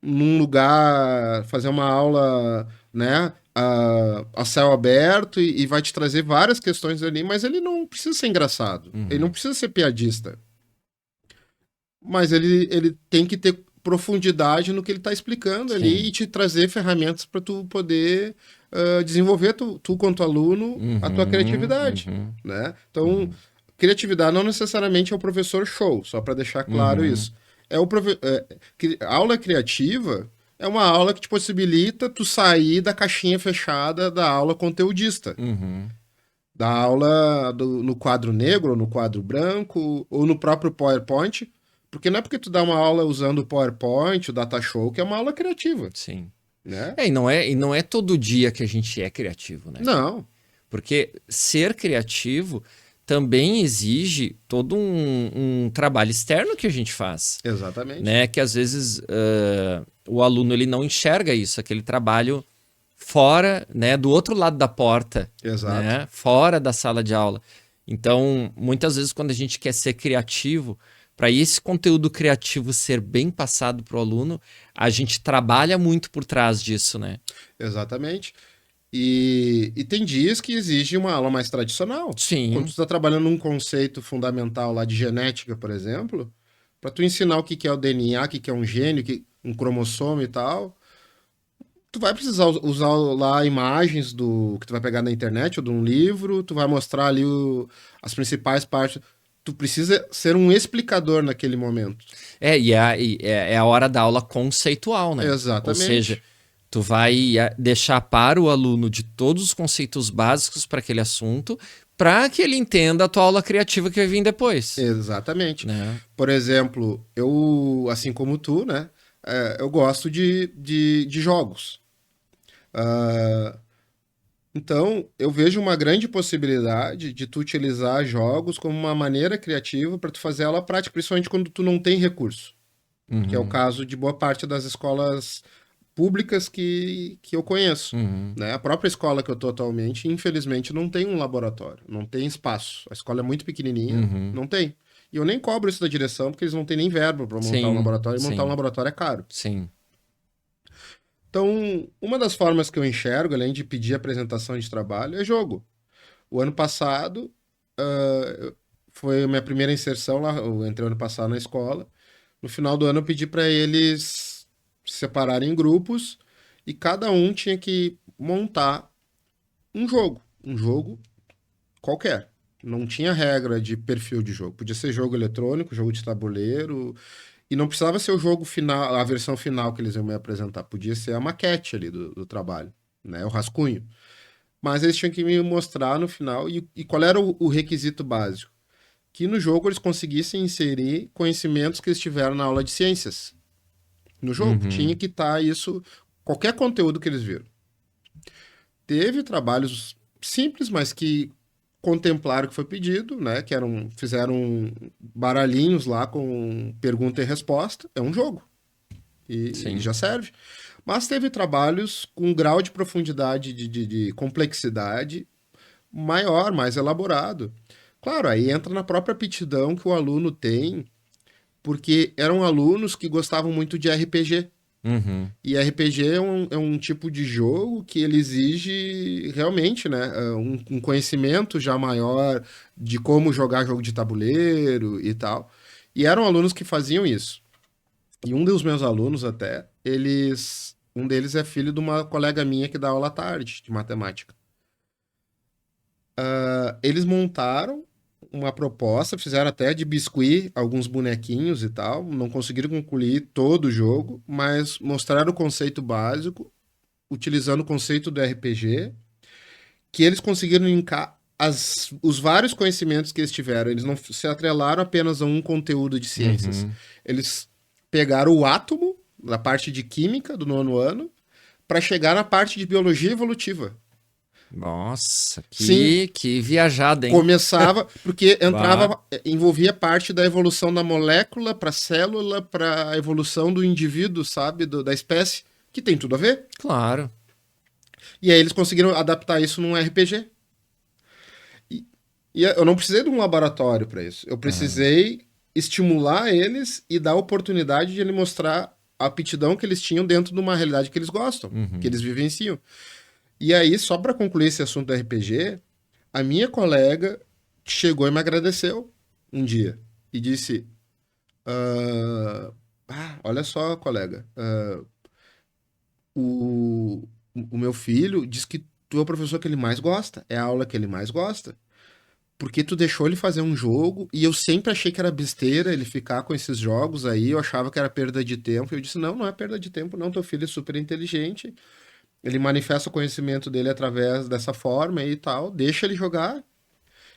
num lugar, fazer uma aula, né, a céu aberto e vai te trazer várias questões ali, mas ele não precisa ser engraçado, ele não Uhum, precisa ser piadista, mas ele tem que ter profundidade no que ele está explicando ali sim. e te trazer ferramentas para tu poder desenvolver tu quanto aluno a tua Uhum, criatividade, uhum, né? Então, uhum, criatividade não necessariamente é o professor show, só para deixar claro uhum, isso. A aula criativa é uma aula que te possibilita tu sair da caixinha fechada da aula conteudista. uhum. Da aula no quadro negro, ou no quadro branco, ou no próprio PowerPoint. Porque não é porque tu dá uma aula usando o PowerPoint, o Datashow, que é uma aula criativa, Sim. né? E não é todo dia que a gente é criativo, né? Não, Porque ser criativo também exige todo um trabalho externo que a gente faz, exatamente. né? Que às vezes o aluno ele não enxerga isso, aquele trabalho fora, né? Do outro lado da porta, Exato. né? Fora da sala de aula. Então, muitas vezes quando a gente quer ser criativo, para esse conteúdo criativo ser bem passado para o aluno, a gente trabalha muito por trás disso, né? Exatamente. E tem dias que exige uma aula mais tradicional. Quando tu Sim. está trabalhando um conceito fundamental lá de genética, por exemplo, para tu ensinar o que que é o DNA, o que que é um gene, um cromossomo e tal, tu vai precisar usar lá imagens do que tu vai pegar na internet ou de um livro, tu vai mostrar ali as principais partes. Tu precisa ser um explicador naquele momento. E é a hora da aula conceitual, né? Ou seja, Exatamente. tu vai deixar para o aluno de todos os conceitos básicos para aquele assunto, para que ele entenda a tua aula criativa que vai vir depois, Exatamente. né? Por exemplo, eu, assim como tu, né? eu gosto de jogos. Ah, então, eu vejo uma grande possibilidade de tu utilizar jogos como uma maneira criativa para tu fazer aula prática, principalmente quando tu não tem recurso, que é o Uhum, caso de boa parte das escolas públicas que eu conheço. uhum, Né? A própria escola que eu estou atualmente, infelizmente, não tem um laboratório, não tem espaço. A escola é muito pequenininha, uhum. não tem. E eu nem cobro isso da direção, porque eles não têm nem verba para montar um Sim, laboratório, e montar um sim, laboratório é caro. sim. Então, uma das formas que eu enxergo, além de pedir apresentação de trabalho, é jogo. O ano passado, foi a minha primeira inserção lá, eu entrei ano passado na escola. No final do ano, eu pedi para eles se separarem em grupos e cada um tinha que montar um jogo qualquer. Não tinha regra de perfil de jogo. Podia ser jogo eletrônico, jogo de tabuleiro, e não precisava ser o jogo final, a versão final que eles iam me apresentar. Podia ser a maquete ali do trabalho, né? O rascunho. Mas eles tinham que me mostrar no final e qual era o requisito básico. Que no jogo eles conseguissem inserir conhecimentos que eles tiveram na aula de ciências. No jogo. Tinha Uhum, que estar isso, qualquer conteúdo que eles viram. Teve trabalhos simples, mas que contemplaram o que foi pedido, né? Fizeram baralhinhos lá com pergunta e resposta. É um jogo. E sim. já serve. Mas teve trabalhos com um grau de profundidade, de complexidade maior, mais elaborado. Claro, aí entra na própria aptidão que o aluno tem, porque eram alunos que gostavam muito de RPG. Uhum, E RPG é um tipo de jogo que ele exige realmente, né, um conhecimento já maior de como jogar jogo de tabuleiro e tal. E eram alunos que faziam isso. E um dos meus alunos até, um deles é filho de uma colega minha que dá aula à tarde de matemática. Eles montaram uma proposta, fizeram até de biscuit alguns bonequinhos e tal, não conseguiram concluir todo o jogo, mas mostraram o conceito básico, utilizando o conceito do RPG, que eles conseguiram linkar os vários conhecimentos que eles tiveram. Eles não se atrelaram apenas a um conteúdo de ciências. uhum. Eles pegaram o átomo, da parte de química do nono ano, para chegar na parte de biologia evolutiva. Nossa, Sim, que viajada, hein? começava, porque Bah, envolvia parte da evolução da molécula para a célula, para a evolução do indivíduo, sabe, da espécie, que tem tudo a ver. claro. E aí eles conseguiram adaptar isso num RPG. E, e eu não precisei de um laboratório para isso. Eu Aham, precisei estimular eles e dar a oportunidade de ele mostrar a aptidão que eles tinham dentro de uma realidade que eles gostam, que uhum. eles vivenciam. E aí, só para concluir esse assunto do RPG, a minha colega chegou e me agradeceu um dia e disse: olha só, colega, o, o meu filho diz que tu é o professor que ele mais gosta, é a aula que ele mais gosta. Porque tu deixou ele fazer um jogo e eu sempre achei que era besteira ele ficar com esses jogos aí, eu achava que era perda de tempo. E eu disse: não, não é perda de tempo, não. Teu filho é super inteligente, ele manifesta o conhecimento dele através dessa forma e tal, deixa ele jogar.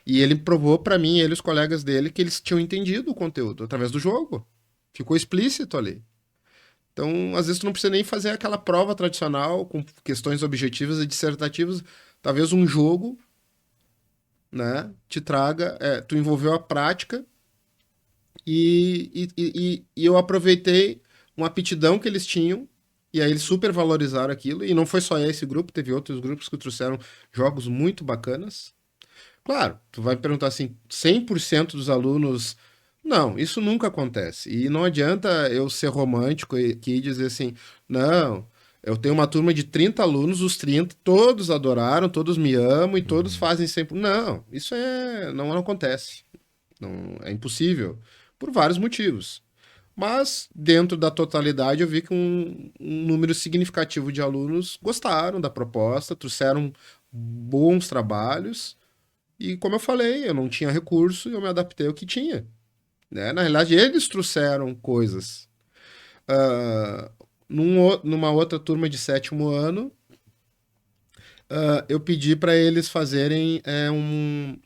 E ele provou pra mim, ele e os colegas dele, que eles tinham entendido o conteúdo através do jogo. Ficou explícito ali. Então, às vezes, tu não precisa nem fazer aquela prova tradicional com questões objetivas e dissertativas. Talvez um jogo, né, te traga. Tu envolveu a prática e eu aproveitei uma aptidão que eles tinham. E aí eles super valorizaram aquilo. E não foi só esse grupo, teve outros grupos que trouxeram jogos muito bacanas. Claro, tu vai me perguntar assim, 100% dos alunos. Não, isso nunca acontece. E não adianta eu ser romântico aqui e dizer assim, não, eu tenho uma turma de 30 alunos, os 30 todos adoraram, todos me amam e todos Uhum. fazem sempre. Não, isso não acontece. Não, é impossível. Por vários motivos. Mas, dentro da totalidade, eu vi que um número significativo de alunos gostaram da proposta, trouxeram bons trabalhos. E como eu falei, eu não tinha recurso e eu me adaptei ao que tinha. Né? Na realidade, eles trouxeram coisas. Ah, numa outra turma de sétimo ano, eu pedi para eles fazerem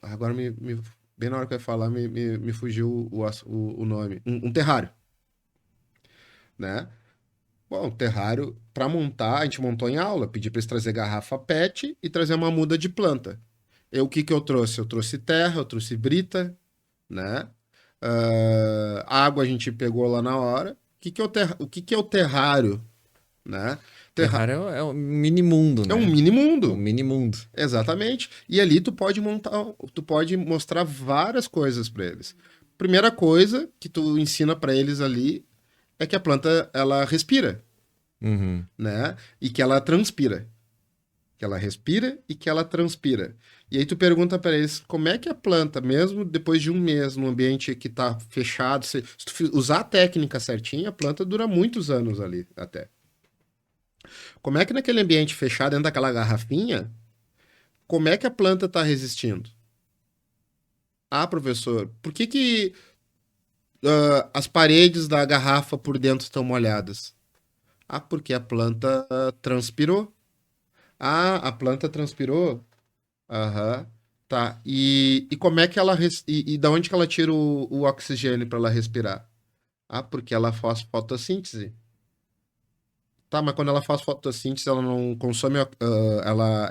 Agora, bem na hora que eu ia falar, me fugiu o nome. Um terrário. Né? Bom, terrário, para montar, a gente montou em aula, pedi para eles trazer garrafa PET e trazer uma muda de planta. O que que eu trouxe? Eu trouxe terra, eu trouxe brita, né? Água a gente pegou lá na hora. O que que é o terrário, né? Terra... Terrário é um mini mundo, É um né? mini Um mundo, mini mundo. exatamente. E ali tu pode montar, tu pode mostrar várias coisas para eles. Primeira coisa que tu ensina para eles ali é que a planta ela respira, Uhum. né? E que ela transpira. Que ela respira e que ela transpira. E aí tu pergunta para eles como é que a planta, mesmo depois de um mês num ambiente que tá fechado, se tu usar a técnica certinha, a planta dura muitos anos ali até. Como é que naquele ambiente fechado, dentro daquela garrafinha, como é que a planta está resistindo? Ah, professor, por que que as paredes da garrafa por dentro estão molhadas? Ah, porque a planta transpirou. Ah, a planta transpirou? Aham. Tá. E como é que ela e da onde que ela tira o oxigênio para ela respirar? Ah, porque ela faz fotossíntese. Tá, mas quando ela faz fotossíntese, ela não consome,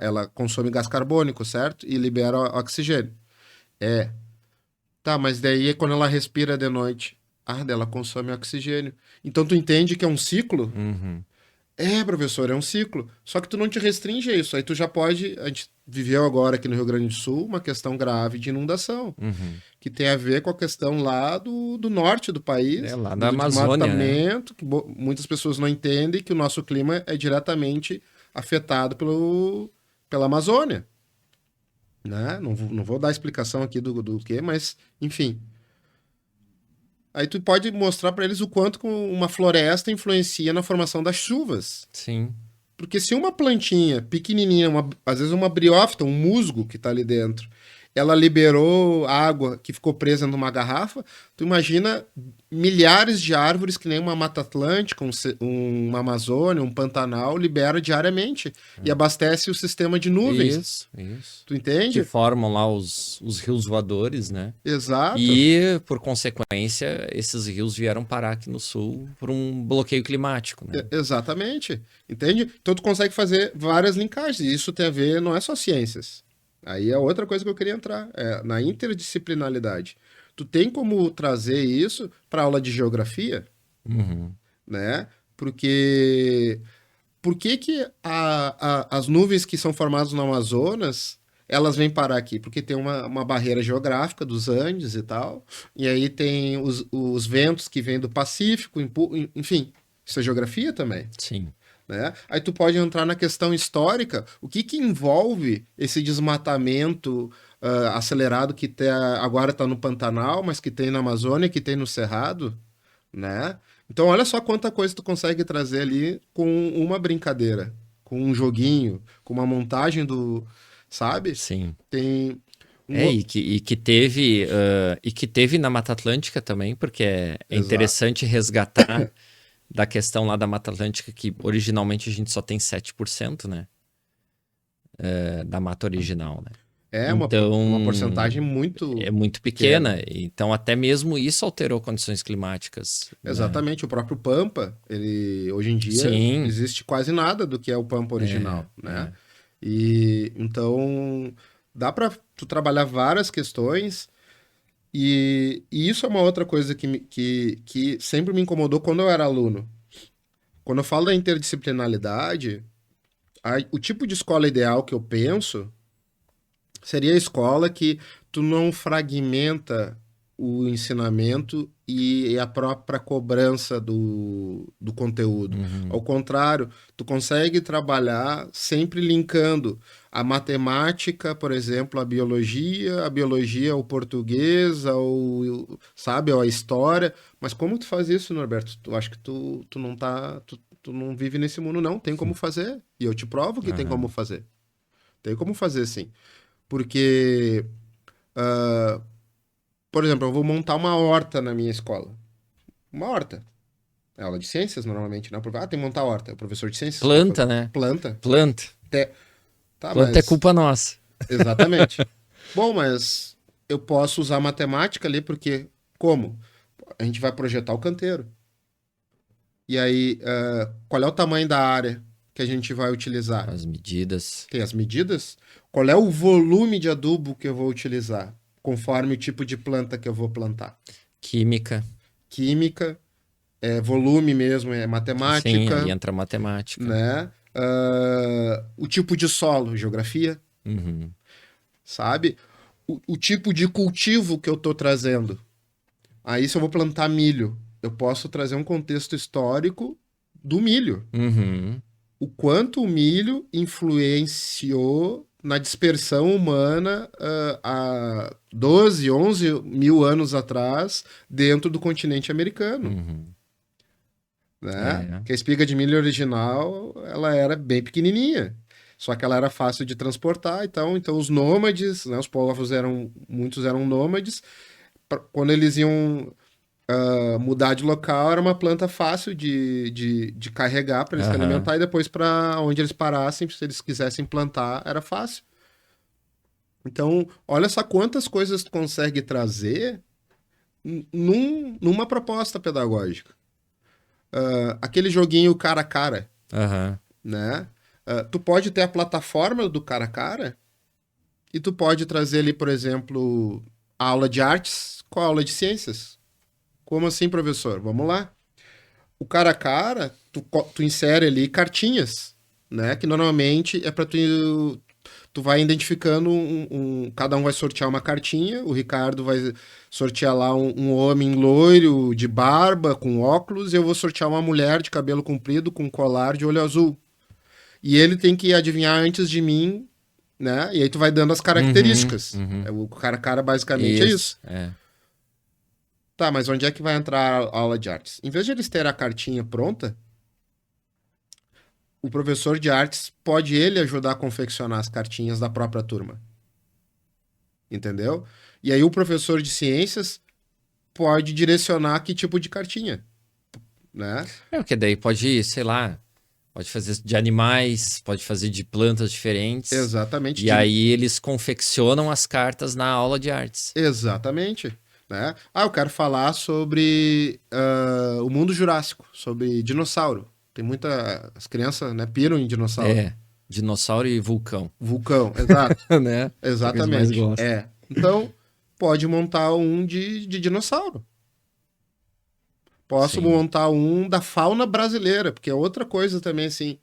ela consome gás carbônico, certo? E libera oxigênio. É. Tá, mas daí quando ela respira de noite, daí ela consome oxigênio. Então tu entende que é um ciclo? Uhum. É, professor, é um ciclo. Só que tu não te restringe a isso. Aí tu já pode. A gente viveu agora aqui no Rio Grande do Sul uma questão grave de inundação, Uhum. que tem a ver com a questão lá do norte do É país, lá da do Amazônia, né? desmatamento, que muitas pessoas não entendem que o nosso clima é diretamente afetado pela Amazônia. Né? Não vou dar explicação aqui do que, mas, enfim. Aí tu pode mostrar para eles o quanto uma floresta influencia na formação das chuvas. Sim. Porque se uma plantinha pequenininha, às vezes uma briófita, um musgo que está ali dentro, ela liberou água que ficou presa numa garrafa, tu imagina milhares de árvores que nem uma Mata Atlântica, uma Amazônia, um Pantanal, libera diariamente e abastece o sistema de nuvens. Isso. Tu Que entende? formam lá os rios voadores, né? Exato. E, por consequência, esses rios vieram parar aqui no sul por um bloqueio climático, né? Exatamente. Entende? Então tu consegue fazer várias linkagens. E isso tem a ver, não é só ciências. Aí é outra coisa que eu queria entrar, é na interdisciplinaridade. Tu tem como trazer isso para aula de geografia, Uhum. né? Porque por que que as nuvens que são formadas no Amazonas, elas vêm parar aqui? Porque tem uma barreira geográfica dos Andes e tal, e aí tem os ventos que vêm do Pacífico, enfim, isso é geografia também, Sim. né? Aí tu pode entrar na questão histórica, o que que envolve esse desmatamento acelerado que agora está no Pantanal, mas que tem na Amazônia, que tem no Cerrado, né? Então olha só quanta coisa tu consegue trazer ali com uma brincadeira, com um joguinho, com uma montagem sabe? Sim. Tem um... É, e que teve na Mata Atlântica também, porque é Exato. interessante resgatar da questão lá da Mata Atlântica, que originalmente a gente só tem 7%, né? Da mata original, né? É uma Então, porcentagem muito é muito pequena. pequena. Então, até mesmo isso alterou condições climáticas, né? Exatamente, o próprio Pampa, ele hoje em dia Sim, existe quase nada do que é o Pampa é, original, né? é. E então dá para tu trabalhar várias questões e isso é uma outra coisa que sempre me incomodou quando eu era aluno. Quando eu falo da interdisciplinaridade, o tipo de escola ideal que eu penso seria a escola que tu não fragmenta o ensinamento e a própria cobrança do conteúdo. Ao Uhum, contrário, tu consegue trabalhar sempre linkando a matemática, por exemplo, a biologia ao português, sabe, a história. Mas como tu faz isso, Norberto? Tu acho que tu não tá, tu não vive nesse mundo, não. Tem como fazer. E eu te provo que tem como aham, fazer. Tem como fazer, sim. Porque, por exemplo, eu vou montar uma horta na minha escola. Uma horta. É aula de ciências, normalmente, né? Tem que montar horta. É o professor de ciências que vai fazer. planta, né? Planta. Planta. Te- Tá, Planta é mas... culpa nossa. Exatamente. Bom, mas eu posso usar matemática ali porque... Como? A gente vai projetar o canteiro. E aí, qual é o tamanho da área que a gente vai utilizar? As medidas. Tem as medidas. Qual é o volume de adubo que eu vou utilizar, conforme o tipo de planta que eu vou plantar? Química. Química, volume mesmo, é Sim, aí matemática, entra a matemática. né? O tipo de solo, geografia, Uhum. sabe? O tipo de cultivo que eu estou trazendo. Aí, se eu vou plantar milho, eu posso trazer um contexto histórico do milho. Uhum. O quanto o milho influenciou na dispersão humana há 12, 11 mil anos atrás dentro do continente americano, Uhum. né? É. Que a espiga de milho original, ela era bem pequenininha, só que ela era fácil de transportar, então os nômades, né, os povos muitos eram nômades, quando eles iam mudar de local, era uma planta fácil de carregar para eles se Aham. alimentar e depois para onde eles parassem, se eles quisessem plantar, era fácil. Então, olha só quantas coisas tu consegue trazer numa proposta pedagógica. Aquele joguinho cara a cara, Aham. né? Tu pode ter a plataforma do cara a cara e tu pode trazer ali, por exemplo, a aula de artes com a aula de ciências. Como assim, professor? Vamos lá. O cara a cara, tu insere ali cartinhas, né? Que normalmente é para tu vai identificando cada um vai sortear uma cartinha. O Ricardo vai sortear lá um homem loiro de barba com óculos e eu vou sortear uma mulher de cabelo comprido com colar de olho azul. E ele tem que adivinhar antes de mim, né? E aí tu vai dando as Uhum. características. Uhum. O cara a cara basicamente é Isso. isso. É. Tá, mas onde é que vai entrar a aula de artes? Em vez de eles terem a cartinha pronta, o professor de artes pode ele ajudar a confeccionar as cartinhas da própria turma, entendeu? E aí o professor de ciências pode direcionar que tipo de cartinha, né? É, porque daí pode, sei lá, pode fazer de animais, pode fazer de plantas diferentes. Exatamente, E aí eles confeccionam as cartas na aula de artes. exatamente, né? Ah, eu quero falar sobre o mundo jurássico, sobre dinossauro. Tem muita as crianças, né, piram em dinossauro. É, dinossauro e vulcão, Vulcão, exato, né? Que é o que eles mais exatamente. gostam. Então, pode montar um de dinossauro. Posso Sim. montar um da fauna brasileira, porque é outra coisa também, assim.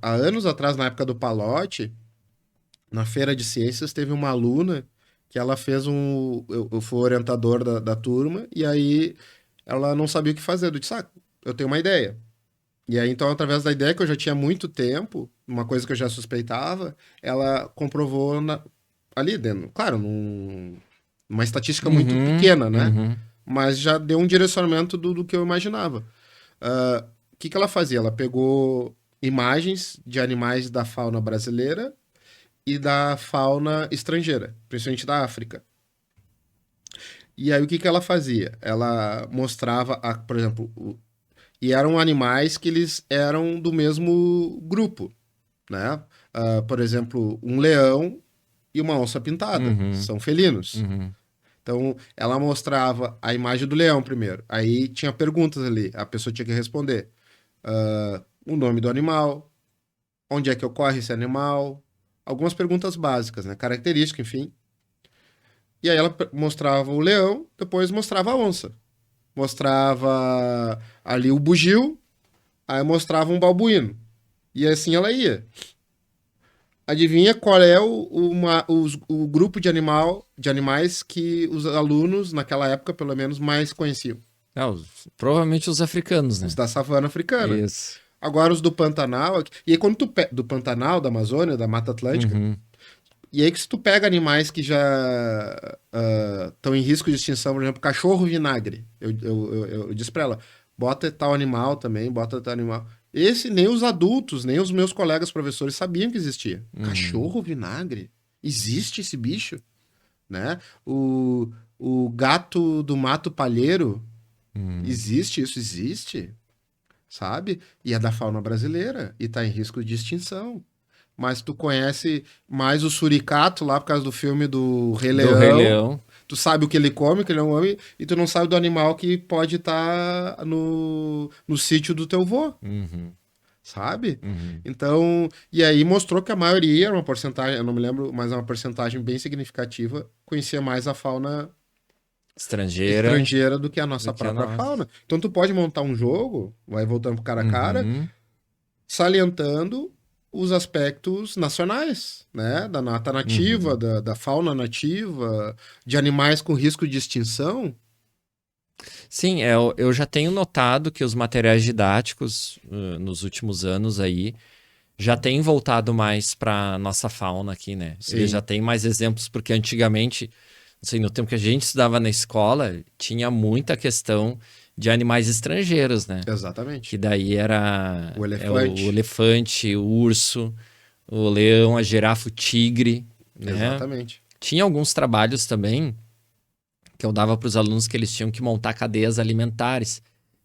Há anos atrás, na época do Palote, na feira de ciências, teve uma aluna que ela fez um. Eu fui orientador da turma, e aí ela não sabia o que fazer. Eu disse, eu tenho uma ideia. E aí, então, através da ideia que eu já tinha há muito tempo, uma coisa que eu já suspeitava, ela comprovou ali dentro. Claro, numa estatística muito Uhum, pequena, né? uhum. Mas já deu um direcionamento do que eu imaginava. O que ela fazia? Ela pegou imagens de animais da fauna brasileira e da fauna estrangeira, principalmente da África. E aí o que ela fazia? Ela mostrava, por exemplo, e eram animais que eles eram do mesmo grupo, né? Por exemplo, um leão e uma onça pintada, Uhum, são felinos. uhum. Então, ela mostrava a imagem do leão primeiro. Aí tinha perguntas ali, a pessoa tinha que responder. O nome do animal, onde é que ocorre esse animal, algumas perguntas básicas, né? Característica, enfim. E aí ela mostrava o leão, depois mostrava a onça. Mostrava ali o bugio, aí mostrava um babuíno. E assim ela ia. Adivinha qual é o grupo de animais que os alunos, naquela época, pelo menos, mais conheciam? Ah, provavelmente os africanos, Os né? da savana africana. Isso. Agora os do Pantanal. E aí, quando do Pantanal, da Amazônia, da Mata Atlântica. Uhum. E aí, que se tu pega animais que já estão em risco de extinção, por exemplo, cachorro vinagre. Eu disse pra ela: bota tal animal também, bota tal animal. Esse, nem os adultos, nem os meus colegas professores sabiam que existia. Uhum. Cachorro vinagre? Existe esse bicho? Né? O gato do mato palheiro? Uhum. Existe isso? Existe? Sabe? E é da fauna brasileira e está em risco de extinção. mas tu conhece mais o suricato lá por causa do filme do Rei Do Rei Leão. Leão. Tu sabe o que ele come, o que ele não come, e tu não sabe do animal que pode estar no sítio do teu vô, Uhum, sabe? uhum. Então, e aí mostrou que a maioria, era uma porcentagem, eu não me lembro, mas é uma porcentagem bem significativa, conhecia mais a fauna Estrangeira estrangeira do que a do nossa que a própria nossa. fauna. Então tu pode montar um jogo, vai voltando pro cara a cara, Uhum. salientando os aspectos nacionais, né? Da nata nativa, Uhum. da fauna nativa, de animais com risco de extinção. Sim, eu já tenho notado que os materiais didáticos nos últimos anos aí já têm voltado mais para nossa fauna aqui, né? Eles já Sim, têm mais exemplos, porque antigamente, não sei, no tempo que a gente estudava na escola, tinha muita questão de animais estrangeiros, né? Que exatamente. daí era O o elefante, elefante, o urso, o leão, a girafa, o tigre, né? exatamente. Tinha alguns trabalhos também que eu dava para os alunos que eles tinham que montar cadeias alimentares.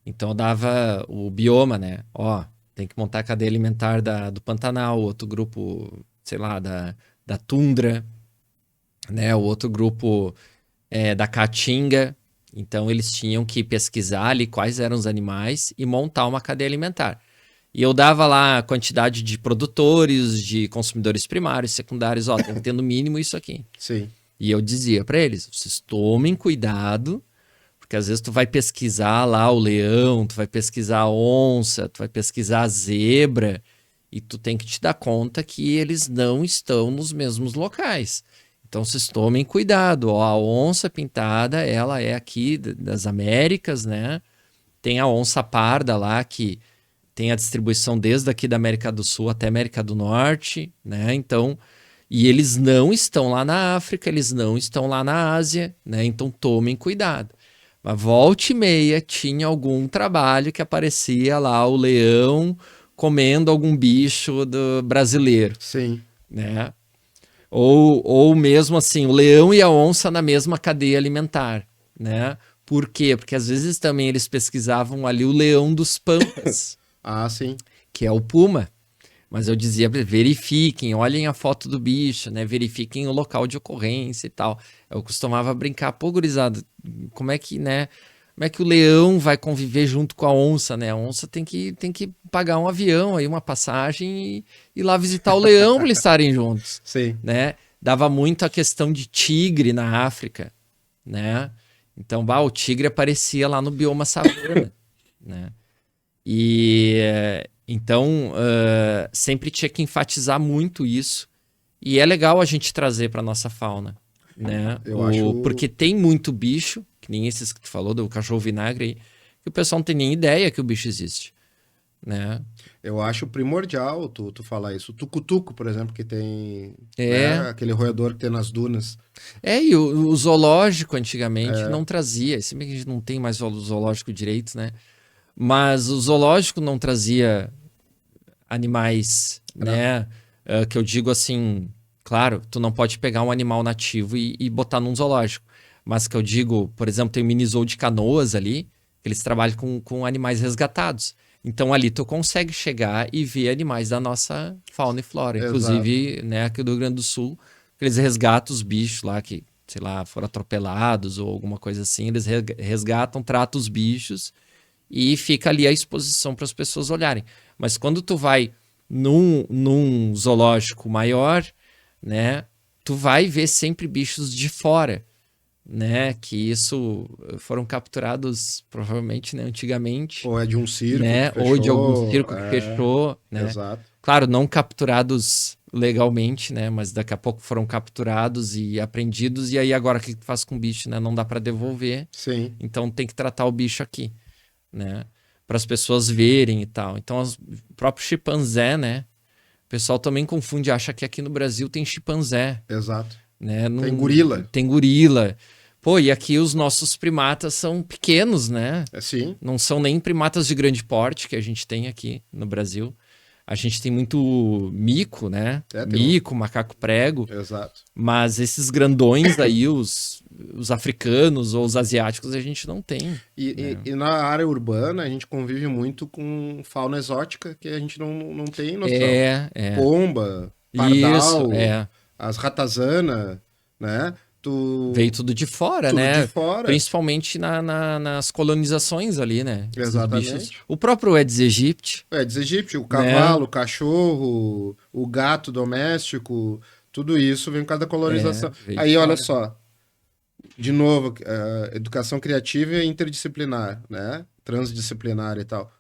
Então eu dava o bioma, né? Ó, tem que montar a cadeia alimentar do Pantanal, outro grupo, sei lá, da tundra, né? O outro grupo da caatinga. Então eles tinham que pesquisar ali quais eram os animais e montar uma cadeia alimentar. E eu dava lá a quantidade de produtores, de consumidores primários, secundários, ó, tem que ter no mínimo isso aqui. Sim. E eu dizia para eles, vocês tomem cuidado, porque às vezes tu vai pesquisar lá o leão, tu vai pesquisar a onça, tu vai pesquisar a zebra, e tu tem que te dar conta que eles não estão nos mesmos locais. Então vocês tomem cuidado, ó, a onça pintada, ela é aqui das Américas, né? Tem a onça parda lá que tem a distribuição desde aqui da América do Sul até América do Norte, né? Então, e eles não estão lá na África, eles não estão lá na Ásia, né? Então tomem cuidado. Mas volta e meia tinha algum trabalho que aparecia lá o leão comendo algum bicho do brasileiro, Sim. né? Ou mesmo assim, o leão e a onça na mesma cadeia alimentar, né? Por quê? Porque às vezes também eles pesquisavam ali o leão dos pampas, Ah, sim. que é o puma. Mas eu dizia, verifiquem, olhem a foto do bicho, né? Verifiquem o local de ocorrência e tal. Eu costumava brincar, pô, gurizada, como é que, né? Como é que o leão vai conviver junto com a onça, né? A onça tem que pagar um avião aí, uma passagem e ir lá visitar o leão para eles estarem juntos, Sim. né? Dava muito a questão de tigre na África, né? Então, o tigre aparecia lá no bioma savana, né? E então sempre tinha que enfatizar muito isso. E é legal a gente trazer para nossa fauna, né? Eu acho, Porque tem muito bicho, que nem esses que tu falou do cachorro vinagre aí, que o pessoal não tem nem ideia que o bicho existe, né? eu acho primordial tu falar isso. O tucutuco, por exemplo, que tem, É, né, aquele roedor que tem nas dunas. e o zoológico antigamente não trazia, se bem que a gente não tem mais o zoológico direito, né? Mas o zoológico não trazia animais, Era, né? Que eu digo assim, claro, tu não pode pegar um animal nativo e botar num zoológico. Mas que eu digo, por exemplo, tem o mini zoo de Canoas ali, que eles trabalham com animais resgatados. Então ali tu consegue chegar e ver animais da nossa fauna e flora. exato. Inclusive, né, aqui do Rio Grande do Sul, eles resgatam os bichos lá que, sei lá, foram atropelados ou alguma coisa assim. Eles resgatam, tratam os bichos e fica ali a exposição para as pessoas olharem. Mas quando tu vai num zoológico maior, né, tu vai ver sempre bichos de fora, né, que isso foram capturados provavelmente, né, antigamente, Ou é de um circo que né, ou de algum fechou. circo que fechou, né. Exato. Claro, não capturados legalmente, né, mas daqui a pouco foram capturados e apreendidos e aí agora o que tu faz com o bicho, né? Não dá para devolver, Sim. então tem que tratar o bicho aqui, né? Para as pessoas verem e tal. Então, o próprio chimpanzé, né? O pessoal também confunde, acha que aqui no Brasil tem chimpanzé, Exato. né? Tem Não, gorila. tem gorila. Pô, e aqui os nossos primatas são pequenos, né? É sim. Não são nem primatas de grande porte que a gente tem aqui no Brasil. A gente tem muito mico, né? É, tem um. Mico, macaco prego. Exato. Mas esses grandões aí, os africanos ou os asiáticos, a gente não tem, E, né? e na área urbana a gente convive muito com fauna exótica que a gente não tem noção. É. Pomba. pardal, Isso, as ratazana, né? veio tudo de fora, Tudo né? de fora. Principalmente nas colonizações ali, né? Esses bichos. Exatamente. O próprio Aedes aegypti, Aedes aegypti, o né? cavalo, o cachorro, o gato doméstico, tudo isso vem por causa da colonização. Veio de Aí, olha fora. só, de novo, educação criativa e interdisciplinar, né? Transdisciplinar e tal.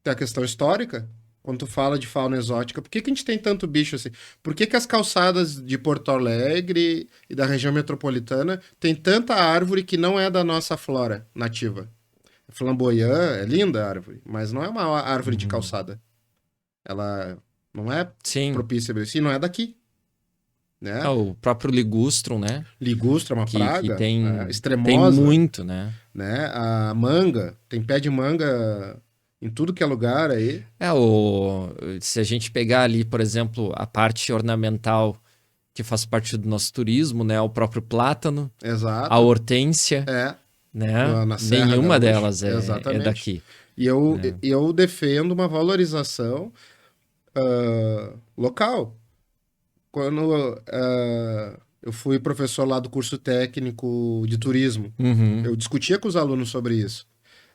Tem a questão histórica. Quando tu fala de fauna exótica, por que que a gente tem tanto bicho assim? Por que que as calçadas de Porto Alegre e da região metropolitana tem tanta árvore que não é da nossa flora nativa? Flamboyant é linda a árvore, mas não é uma árvore de Uhum. calçada. Ela não é Sim. propícia a isso, não é daqui, Ah, né? o próprio ligustrum, né? Ligustra é uma Que praga, né? tem Extremosa, muito, né? né? A manga, tem pé de manga em tudo que é lugar aí. Se a gente pegar ali, por exemplo, a parte ornamental que faz parte do nosso turismo, né? O próprio plátano, a Exato. hortênsia, É, né? na Serra Nenhuma Gaúcha, delas é exatamente. daqui, E eu, né? eu defendo uma valorização local. Quando eu fui professor lá do curso técnico de turismo, Uhum, eu discutia com os alunos sobre isso.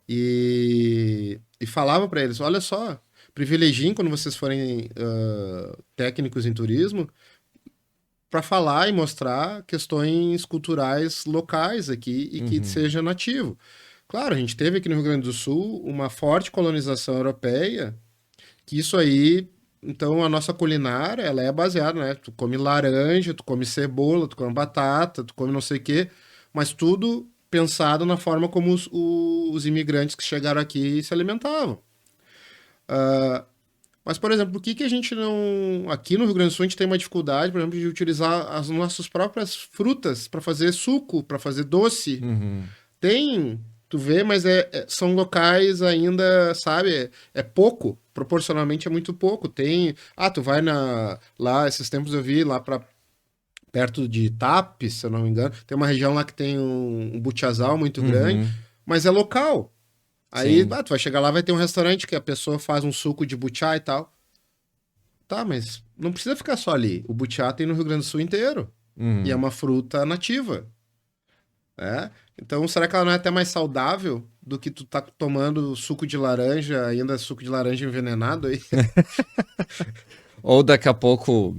E falava para eles: olha só, privilegiem quando vocês forem técnicos em turismo para falar e mostrar questões culturais locais aqui e que uhum. seja nativo. Claro, a gente teve aqui no Rio Grande do Sul uma forte colonização europeia, que isso aí, então a nossa culinária, ela é baseada, né? Tu come laranja, tu come cebola, tu come batata, tu come não sei o quê, mas tudo pensado na forma como os imigrantes que chegaram aqui se alimentavam. Mas, por exemplo, por que que a gente não. Aqui no Rio Grande do Sul, a gente tem uma dificuldade, por exemplo, de utilizar as nossas próprias frutas para fazer suco, para fazer doce? Uhum. Tem, tu vê, mas são locais ainda, sabe? É pouco, proporcionalmente é muito pouco. Tem. Ah, tu vai lá, esses tempos eu vi lá para perto de Tapes, se eu não me engano, tem uma região lá que tem um butiazal muito grande, Uhum. mas é local. Aí, Sim. tu vai chegar lá, vai ter um restaurante que a pessoa faz um suco de butiá e tal. Tá, mas não precisa ficar só ali. O butiá tem no Rio Grande do Sul inteiro. E é Uhum. uma fruta nativa, né? Então, será que ela não é até mais saudável do que tu tá tomando suco de laranja, ainda suco de laranja envenenado aí? Ou daqui a pouco.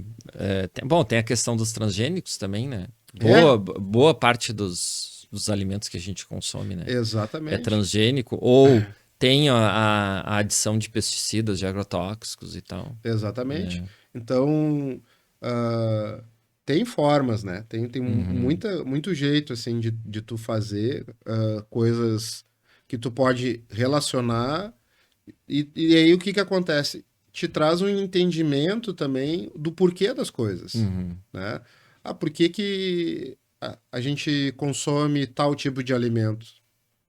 Bom, tem a questão dos transgênicos também, né? É, Boa parte dos alimentos que a gente consome, né? É exatamente. transgênico. Ou tem a adição de pesticidas, de agrotóxicos e tal, Exatamente. né? Então, ah, tem formas, né? Tem Uhum. muito jeito, assim, de tu fazer coisas que tu pode relacionar. E aí o que que acontece? Te traz um entendimento também do porquê das coisas, Uhum. né? Ah, por que que a gente consome tal tipo de alimento?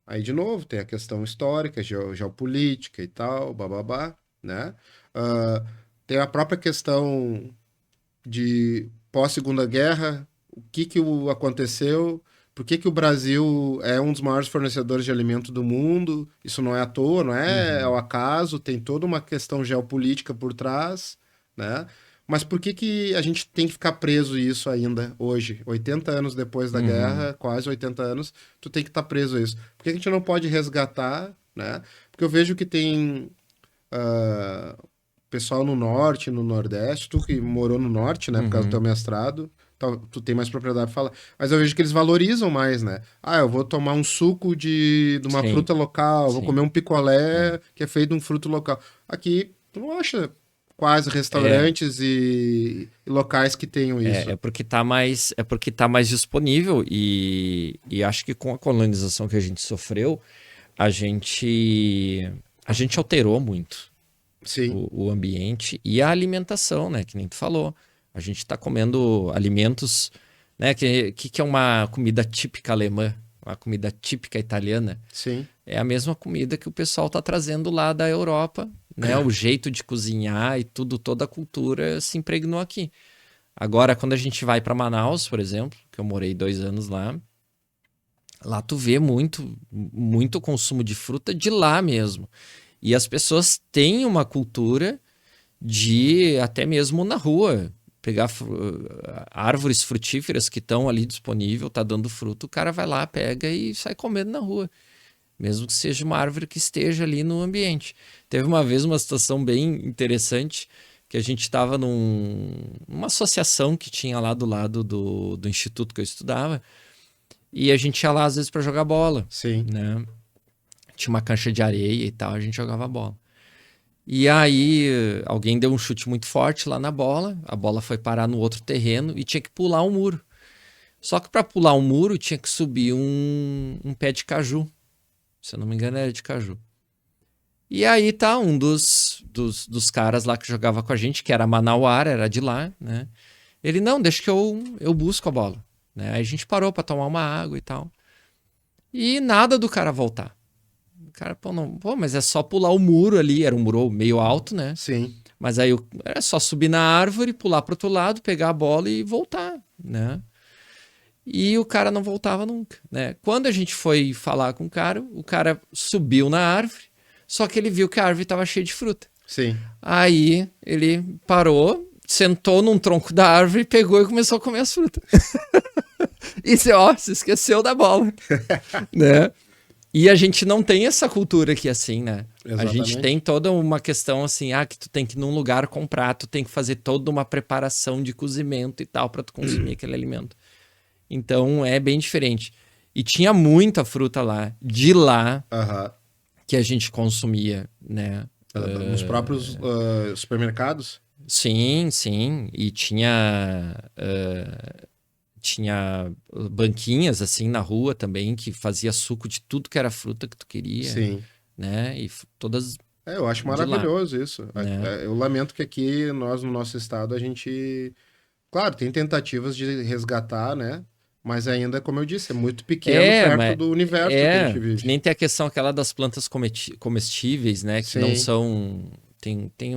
Aí, de novo, tem a questão histórica, geopolítica e tal, bababá, né? Ah, tem a própria questão de pós-Segunda Guerra, o que que aconteceu, por que que o Brasil é um dos maiores fornecedores de alimento do mundo, isso não é à toa, não é ao Uhum. acaso, tem toda uma questão geopolítica por trás, né? Mas por que que a gente tem que ficar preso isso ainda hoje, 80 anos depois da Uhum. guerra, quase 80 anos, tu tem que estar preso a isso. Por que que a gente não pode resgatar, né? Porque eu vejo que tem pessoal no norte, no nordeste, tu que morou no norte, né, por causa do teu Uhum. mestrado, tu tem mais propriedade para falar, mas eu vejo que eles valorizam mais, né? Ah, eu vou tomar um suco de uma Sim, fruta local, vou comer sim. um É. picolé que é feito de um fruto local. Aqui, tu não acha quase É, restaurantes e locais que tenham isso. é porque tá mais disponível e acho que com a colonização que a gente sofreu, a gente a gente alterou muito Sim, o ambiente e a alimentação, né? Que nem tu falou. A gente está comendo alimentos, né? Que é uma comida típica alemã, uma comida típica italiana. sim. É a mesma comida que o pessoal está trazendo lá da Europa, né? O jeito de cozinhar e tudo, toda a cultura se impregnou aqui. Agora, quando a gente vai para Manaus, por exemplo, que eu morei 2 anos lá tu vê muito consumo de fruta de lá mesmo. E as pessoas têm uma cultura de até mesmo na rua, pegar árvores frutíferas que estão ali disponível, tá dando fruto, o cara vai lá, pega e sai comendo na rua. Mesmo que seja uma árvore que esteja ali no ambiente. Teve uma vez uma situação bem interessante, que a gente estava numa associação que tinha lá do lado do instituto que eu estudava, e a gente ia lá às vezes para jogar bola. Sim. Né? Tinha uma cancha de areia e tal, a gente jogava bola. E aí alguém deu um chute muito forte lá na bola, a bola foi parar no outro terreno e tinha que pular um muro. Só que para pular um muro tinha que subir um pé de caju. Se eu não me engano, era de caju. E aí tá um dos caras lá que jogava com a gente, que era manauara, era de lá, né? Ele, não, deixa que eu busco a bola. Né? Aí a gente parou pra tomar uma água e tal. E nada do cara voltar. O cara, mas é só pular o muro ali. Era um muro meio alto, né? Sim. Mas aí era só subir na árvore, pular pro outro lado, pegar a bola e voltar, né? E o cara não voltava nunca, né? Quando a gente foi falar com o cara subiu na árvore, só que ele viu que a árvore estava cheia de fruta. Sim. Aí ele parou, sentou num tronco da árvore, pegou e começou a comer as frutas. E se esqueceu da bola, né? E a gente não tem essa cultura aqui assim, né? Exatamente. A gente tem toda uma questão assim, que tu tem que ir num lugar comprar, tu tem que fazer toda uma preparação de cozimento e tal para tu consumir aquele alimento. Então é bem diferente. E tinha muita fruta lá, de lá, que a gente consumia, né? Nos próprios supermercados? Sim, sim. E tinha banquinhas assim na rua também, que fazia suco de tudo que era fruta que tu queria. Sim. Né? E todas. Eu acho maravilhoso isso. Né? Eu lamento que aqui, nós, no nosso estado, a gente... Claro, tem tentativas de resgatar, né? Mas ainda, como eu disse, é muito pequeno perto do universo que a gente vive. Que nem tem a questão aquela das plantas comestíveis, né? Que não são... Tem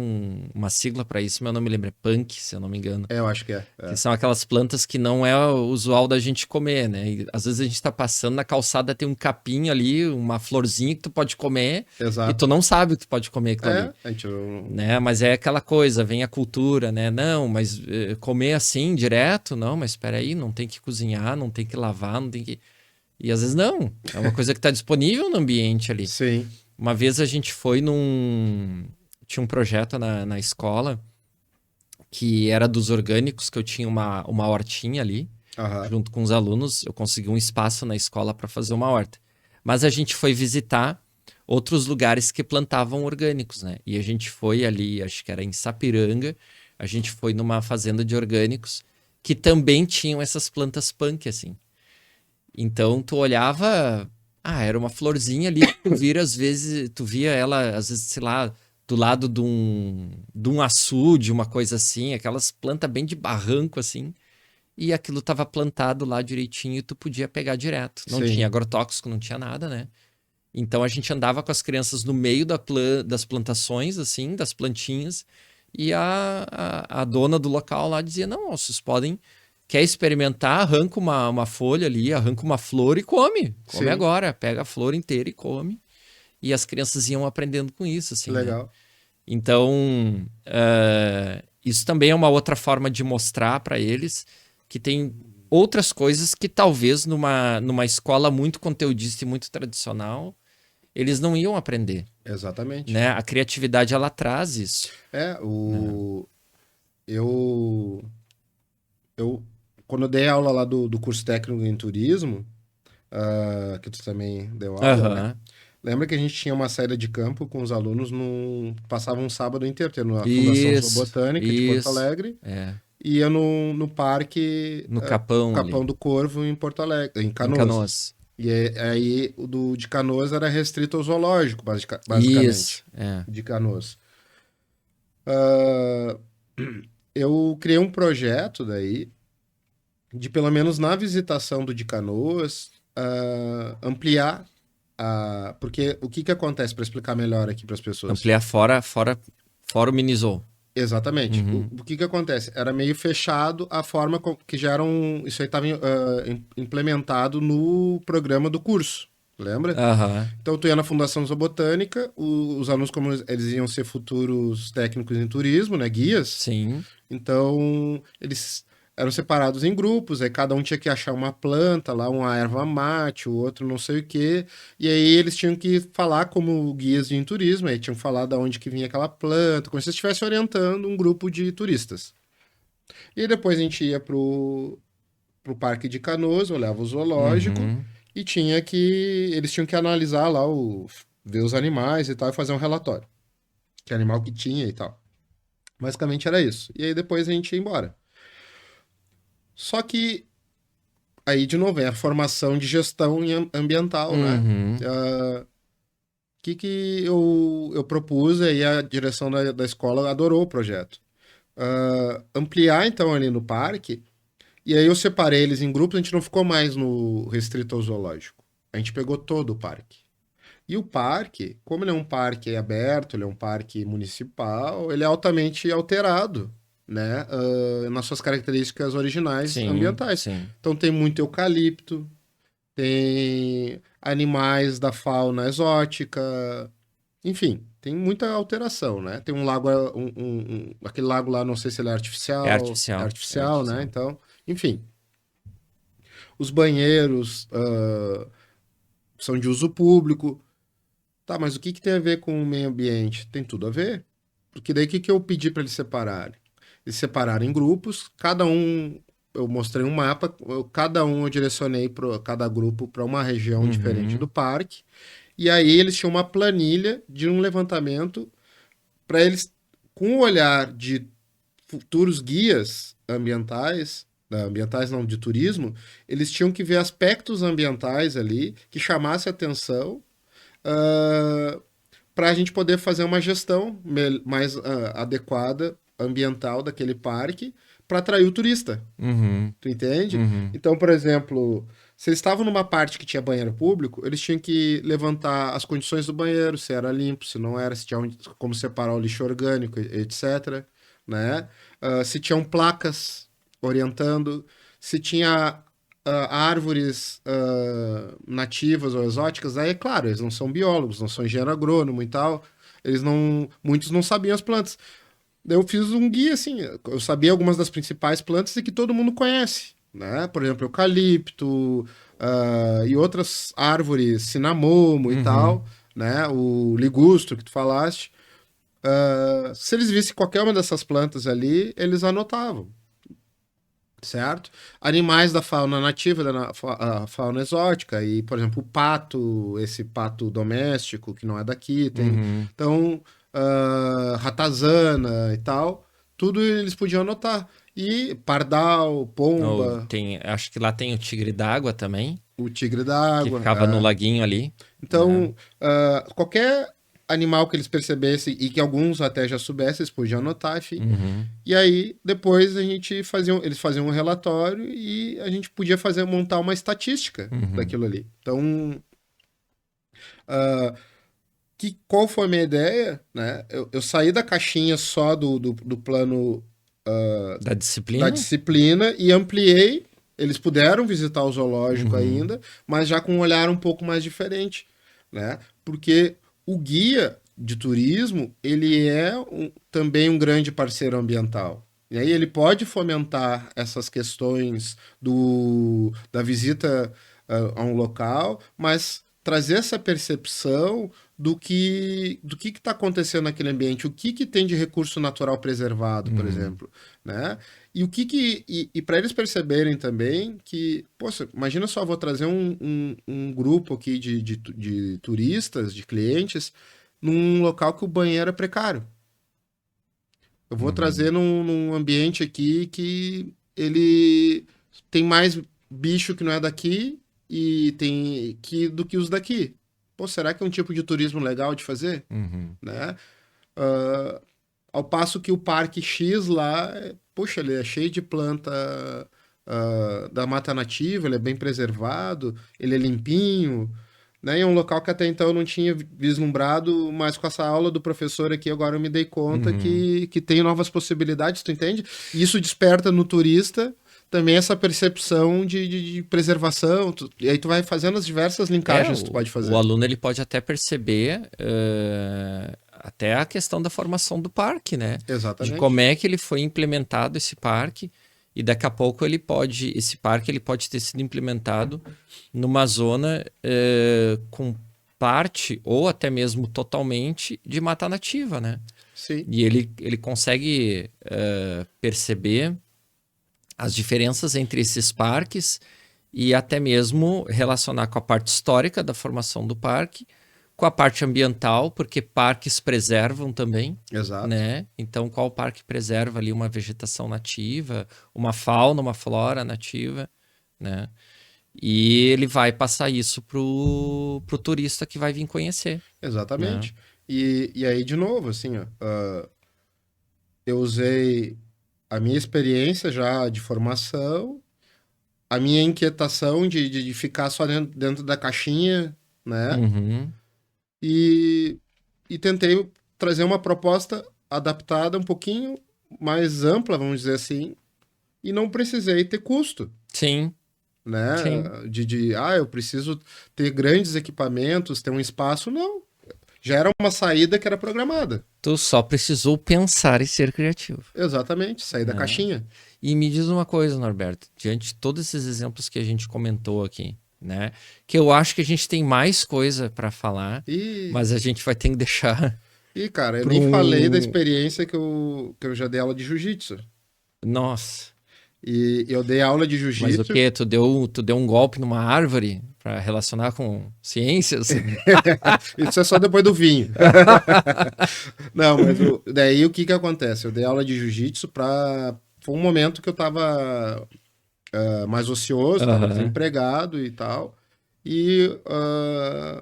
uma sigla para isso, mas eu não me lembro. É punk, se eu não me engano. Eu acho que é. Que são aquelas plantas que não é usual da gente comer, né? E, às vezes a gente tá passando na calçada, tem um capim ali, uma florzinha que tu pode comer. Exato. E tu não sabe o que tu pode comer aquilo ali. A gente... Né? Mas é aquela coisa, vem a cultura, né? Não, mas comer assim, direto, não, mas espera aí, não tem que cozinhar, não tem que lavar, não tem que... E às vezes não, é uma coisa que tá disponível no ambiente ali. Sim. Uma vez a gente foi tinha um projeto na escola que era dos orgânicos, que eu tinha uma hortinha ali, junto com os alunos, eu consegui um espaço na escola para fazer uma horta. Mas a gente foi visitar outros lugares que plantavam orgânicos, né? E a gente foi ali, acho que era em Sapiranga, a gente foi numa fazenda de orgânicos que também tinham essas plantas punk, assim. Então, tu olhava, era uma florzinha ali, tu via ela, às vezes, sei lá, do lado de um açude, uma coisa assim, aquelas plantas bem de barranco, assim, e aquilo tava plantado lá direitinho e tu podia pegar direto. Não tinha agrotóxico, não tinha nada, né? Então a gente andava com as crianças no meio das plantações, assim, das plantinhas, e a dona do local lá dizia, não, vocês podem, quer experimentar, arranca uma folha ali, arranca uma flor e come. Come agora, pega a flor inteira e come. E as crianças iam aprendendo com isso, assim. Legal. Né? Então, isso também é uma outra forma de mostrar para eles que tem outras coisas que talvez numa escola muito conteudista e muito tradicional, eles não iam aprender. Exatamente. Né? A criatividade, ela traz isso. Eu quando eu dei aula lá do curso técnico em turismo, que tu também deu aula, né? Lembra que a gente tinha uma saída de campo com os alunos, passava um sábado inteiro, tendo a Fundação Zoobotânica de Porto Alegre, ia no parque... No Capão do Corvo, em Porto Alegre, em Canoas. E aí o de Canoas era restrito ao zoológico, basicamente. Isso, de Canoas. Eu criei um projeto daí, de pelo menos na visitação do de Canoas, ampliar porque o que acontece, para explicar melhor aqui para as pessoas? Ampliar fora o Minizou. Exatamente. O que acontece? Era meio fechado a forma que já isso aí estava implementado no programa do curso. lembra? Aham. Então tu ia na Fundação Zoobotânica, os alunos, como eles iam ser futuros técnicos em turismo, né, guias, Sim. então eles eram separados em grupos, aí cada um tinha que achar uma planta lá, uma erva mate, o outro não sei o quê, e aí eles tinham que falar como guias de turismo, aí tinham que falar de onde que vinha aquela planta, como se estivesse orientando um grupo de turistas. E aí depois a gente ia pro Parque de Canoas, olhava o zoológico, Uhum. e tinha que. Eles tinham que analisar lá, ver os animais e tal, e fazer um relatório. Que animal que tinha e tal. Basicamente era isso. E aí depois a gente ia embora. Só que aí, de novo, é a formação de gestão ambiental, né? Uhum. O que eu propus, aí a direção da escola adorou o projeto. Ampliar, então, ali no parque. E aí eu separei eles em grupos, a gente não ficou mais no restrito ao zoológico. A gente pegou todo o parque. E o parque, como ele é um parque aberto, ele é um parque municipal, ele é altamente alterado, né, nas suas características originais Sim, ambientais. sim. Então tem muito eucalipto, tem animais da fauna exótica, enfim, tem muita alteração, né? Tem um lago, aquele lago lá, não sei se ele É é artificial. É artificial, né? artificial. Então, enfim, os banheiros são de uso público. Tá, mas o que que tem a ver com o meio ambiente? Tem tudo a ver. Porque daí o que que eu pedi para eles separarem? Eles separaram em grupos, cada um, eu mostrei um mapa, cada um eu direcionei para cada grupo para uma região diferente do Uhum. parque, e aí eles tinham uma planilha de um levantamento para eles, com o olhar de futuros guias ambientais não, de turismo, eles tinham que ver aspectos ambientais ali que chamasse atenção para a gente poder fazer uma gestão mais adequada ambiental daquele parque para atrair o turista. Uhum. Tu entende? Uhum. Então, por exemplo, se eles estavam numa parte que tinha banheiro público, eles tinham que levantar as condições do banheiro, se era limpo, se não era, se tinha como separar o lixo orgânico, etc. Né? Se tinham placas orientando, se tinha árvores nativas ou exóticas, aí é claro, eles não são biólogos, não são engenheiro agrônomo e tal, eles não, muitos não sabiam as plantas. Eu fiz um guia assim, eu sabia algumas das principais plantas e que todo mundo conhece, né? Por exemplo, eucalipto, e outras árvores, cinamomo e Uhum. tal, né? O ligustro que tu falaste. Se eles vissem qualquer uma dessas plantas ali, eles anotavam, certo? Animais da fauna nativa, a fauna exótica, e, por exemplo, o pato, esse pato doméstico, que não é daqui, tem. Uhum. Então, ratazana e tal, tudo eles podiam anotar. E pardal, pomba, Acho que lá tem o tigre d'água também, o tigre que d'água. ficava no laguinho ali, né? Então, qualquer animal que eles percebessem e que alguns até já soubessem, eles podiam anotar, enfim. Uhum. E aí, depois a gente fazia, eles faziam um relatório e a gente podia montar uma estatística Uhum. daquilo ali. Então, qual foi a minha ideia, né? Eu saí da caixinha só do plano Da da disciplina? disciplina e ampliei. Eles puderam visitar o zoológico Uhum. ainda, mas já com um olhar um pouco mais diferente, né? Porque o guia de turismo, ele é também um grande parceiro ambiental. E aí ele pode fomentar essas questões da visita a um local, mas trazer essa percepção do que está acontecendo naquele ambiente, o que tem de recurso natural preservado, por Uhum. exemplo, né? E o e para eles perceberem também que, poxa, imagina só, vou trazer um grupo aqui de turistas, de clientes, num local que o banheiro é precário. Eu vou Uhum. trazer num ambiente aqui que ele tem mais bicho que não é daqui e tem do que os daqui. Pô, será que é um tipo de turismo legal de fazer? Uhum. Né? Ao passo que o Parque X lá, poxa, ele é cheio de planta da mata nativa, ele é bem preservado, ele é limpinho, né? E é um local que até então eu não tinha vislumbrado, mas com essa aula do professor aqui agora eu me dei conta Uhum. que tem novas possibilidades, tu entende? E isso desperta no turista também essa percepção de preservação, e aí tu vai fazendo as diversas linkagens que tu pode fazer. O aluno ele pode até perceber até a questão da formação do parque, né? Exatamente. De como é que ele foi implementado esse parque, e daqui a pouco esse parque ele pode ter sido implementado numa zona com parte ou até mesmo totalmente de mata nativa, né? Sim. E ele consegue perceber as diferenças entre esses parques e até mesmo relacionar com a parte histórica da formação do parque, com a parte ambiental, porque parques preservam também. Exato. Né? Então, qual parque preserva ali uma vegetação nativa, uma fauna, uma flora nativa, né? E ele vai passar isso pro turista que vai vir conhecer. Exatamente. Né? E aí, de novo, assim, ó, eu usei a minha experiência já de formação, a minha inquietação de ficar só dentro da caixinha, né? Uhum. E tentei trazer uma proposta adaptada um pouquinho mais ampla, vamos dizer assim, e não precisei ter custo. Sim. Né? Sim. Eu preciso ter grandes equipamentos, ter um espaço, não. Já era uma saída que era programada. Tu só precisou pensar e ser criativo. Exatamente, sair da caixinha. E me diz uma coisa, Norberto, diante de todos esses exemplos que a gente comentou aqui, né? Que eu acho que a gente tem mais coisa para falar, mas a gente vai ter que deixar. Cara, eu nem falei da experiência que eu já dei aula de jiu-jitsu. Nossa. E eu dei aula de jiu-jitsu. Mas o quê? Tu deu um golpe numa árvore para relacionar com ciências? Isso é só depois do vinho. Não, mas daí o que acontece? Eu dei aula de jiu-jitsu foi um momento que eu tava mais ocioso, tava desempregado e tal. E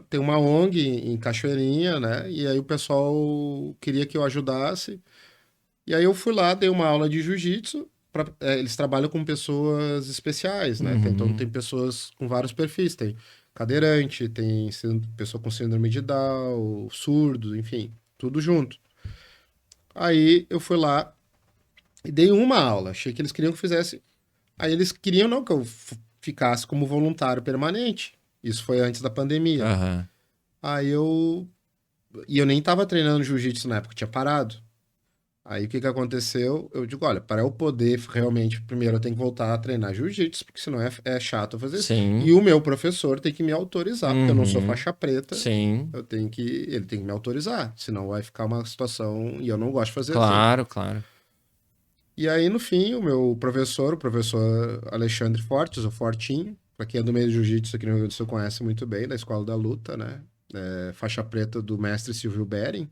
tem uma ONG em Cachoeirinha, né? E aí o pessoal queria que eu ajudasse. E aí eu fui lá, dei uma aula de jiu-jitsu. Eles trabalham com pessoas especiais, né? Então tem pessoas com vários perfis. Tem cadeirante, tem pessoa com síndrome de Down, surdo, enfim, tudo junto. Aí eu fui lá e dei uma aula. Achei que eles queriam que eu fizesse. Aí eles queriam não que eu ficasse como voluntário permanente. Isso foi antes da pandemia. Aí eu nem tava treinando jiu-jitsu na época, tinha parado. Aí o que aconteceu? Eu digo, olha, para eu poder realmente, primeiro eu tenho que voltar a treinar jiu-jitsu, porque senão é chato fazer isso. E o meu professor tem que me autorizar, porque eu não sou faixa preta. Sim. Ele tem que me autorizar, senão vai ficar uma situação e eu não gosto de fazer claro, assim. Claro. E aí, no fim, o meu professor, o professor Alexandre Fortes, o Fortinho, para quem é do meio do jiu-jitsu aqui no Rio Grande do Sul conhece muito bem, da Escola da Luta, né? Faixa preta do mestre Silvio Bering.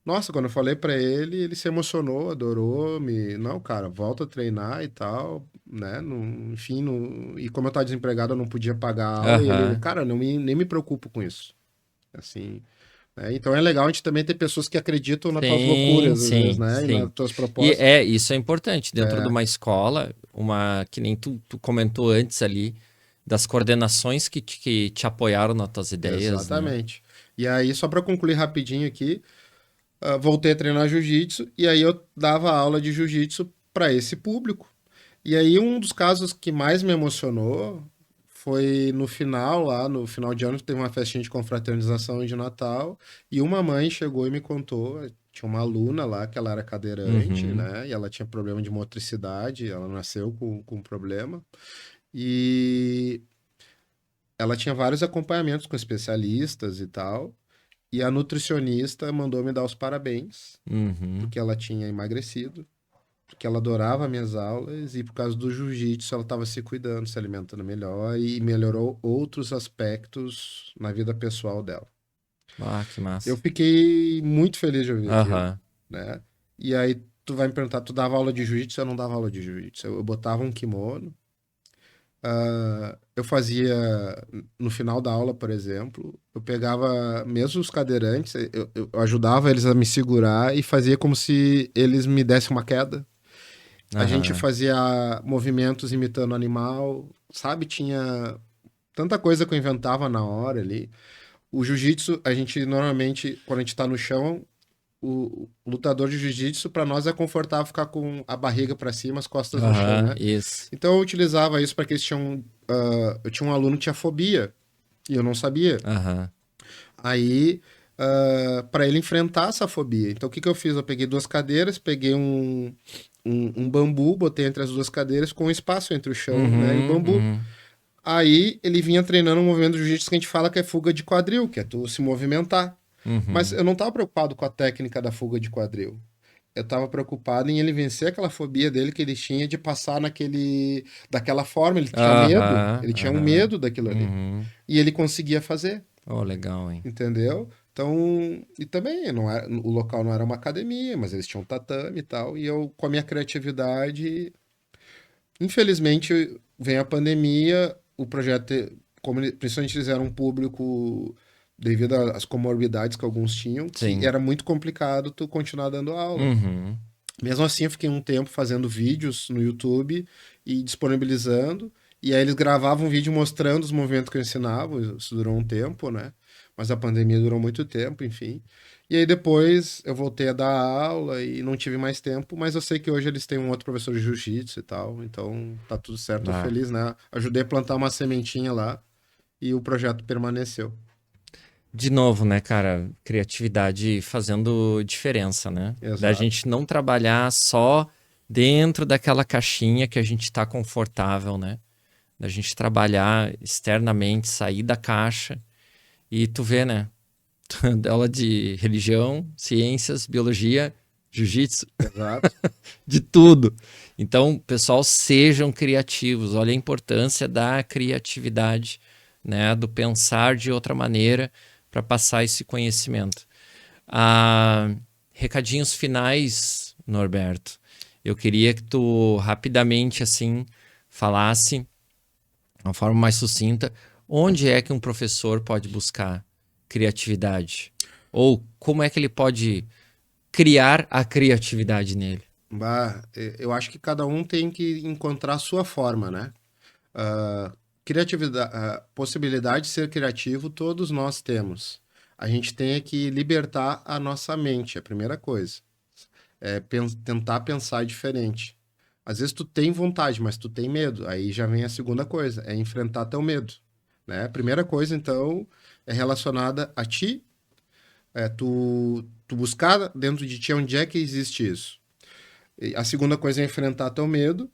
Nossa, quando eu falei pra ele, ele se emocionou, adorou, não, cara, volta a treinar e tal, né? Enfim, e como eu tava desempregado, eu não podia pagar a aula, e ele, cara, nem me preocupo com isso. Assim, né? Então é legal a gente também ter pessoas que acreditam nas tuas loucuras, às vezes, né? E nas tuas propostas. E isso é importante, dentro de uma escola, que nem tu comentou antes ali, das coordenações que te apoiaram nas tuas ideias. Exatamente. Né? E aí, só para concluir rapidinho aqui, voltei a treinar jiu-jitsu e aí eu dava aula de jiu-jitsu para esse público. E aí um dos casos que mais me emocionou foi no final de ano, teve uma festinha de confraternização e de Natal, e uma mãe chegou e me contou, tinha uma aluna lá que ela era cadeirante, né? E ela tinha problema de motricidade, ela nasceu com problema. E ela tinha vários acompanhamentos com especialistas e tal. E a nutricionista mandou me dar os parabéns, porque ela tinha emagrecido, porque ela adorava minhas aulas e por causa do jiu-jitsu ela estava se cuidando, se alimentando melhor e melhorou outros aspectos na vida pessoal dela. Ah, que massa. Eu fiquei muito feliz de ouvir aquilo, né? E aí tu vai me perguntar, tu dava aula de jiu-jitsu? Eu não dava aula de jiu-jitsu. Eu botava um kimono. Eu fazia, no final da aula, por exemplo, eu pegava mesmo os cadeirantes, eu ajudava eles a me segurar e fazia como se eles me dessem uma queda. A gente fazia movimentos imitando animal, sabe? Tinha tanta coisa que eu inventava na hora ali. O jiu-jitsu, a gente normalmente, quando a gente tá no chão, o lutador de jiu-jitsu, para nós é confortável ficar com a barriga para cima, as costas no chão, Aham, né? isso. Então eu utilizava isso para que eles tinham. Eu tinha um aluno que tinha fobia e eu não sabia. Aham. Aí, para ele enfrentar essa fobia. Então o que que eu fiz? Eu peguei duas cadeiras, peguei um bambu, botei entre as duas cadeiras com um espaço entre o chão, né, e o Uhum, bambu. uhum, Aí ele vinha treinando um movimento de jiu-jitsu que a gente fala que é fuga de quadril, que é tu se movimentar. Mas uhum. eu não estava preocupado com a técnica da fuga de quadril. Eu estava preocupado em ele vencer aquela fobia dele que ele tinha de passar daquela forma. Ele tinha medo. Aham, Ele tinha um aham. medo daquilo ali. Uhum. E ele conseguia fazer, Oh, legal, hein? entendeu? Então, e também não era, o local não era uma academia, mas eles tinham tatame e tal. E eu, com a minha criatividade, infelizmente, vem a pandemia, o projeto, principalmente eles eram um público devido às comorbidades que alguns tinham, que Sim. era muito complicado tu continuar dando aula. Uhum. Mesmo assim, eu fiquei um tempo fazendo vídeos no YouTube e disponibilizando. E aí eles gravavam um vídeo mostrando os movimentos que eu ensinava. Isso durou um tempo, né? Mas a pandemia durou muito tempo, enfim. E aí depois eu voltei a dar aula e não tive mais tempo, mas eu sei que hoje eles têm um outro professor de jiu-jitsu e tal, então tá tudo certo, tô Ah. feliz, né? Ajudei a plantar uma sementinha lá e o projeto permaneceu. De novo, né, cara? Criatividade fazendo diferença, né? Da Exato. gente não trabalhar só dentro daquela caixinha que a gente tá confortável, né? Da gente trabalhar externamente, sair da caixa. E tu vê, né? Aula de religião, ciências, biologia, jiu-jitsu, Exato. de tudo. Então, pessoal, sejam criativos. Olha a importância da criatividade, né? Do pensar de outra maneira para passar esse conhecimento. Ah, recadinhos finais, Norberto. Eu queria que tu rapidamente assim falasse, de uma forma mais sucinta, onde é que um professor pode buscar criatividade? Ou como é que ele pode criar a criatividade nele? Bah, eu acho que cada um tem que encontrar a sua forma, né? Criatividade, possibilidade de ser criativo, todos nós temos. A gente tem que libertar a nossa mente, é a primeira coisa. É tentar pensar diferente. Às vezes tu tem vontade, mas tu tem medo. Aí já vem a segunda coisa, é enfrentar teu medo, né? A primeira coisa, então, é relacionada a ti, é tu buscar dentro de ti onde é que existe isso. E a segunda coisa é enfrentar teu medo.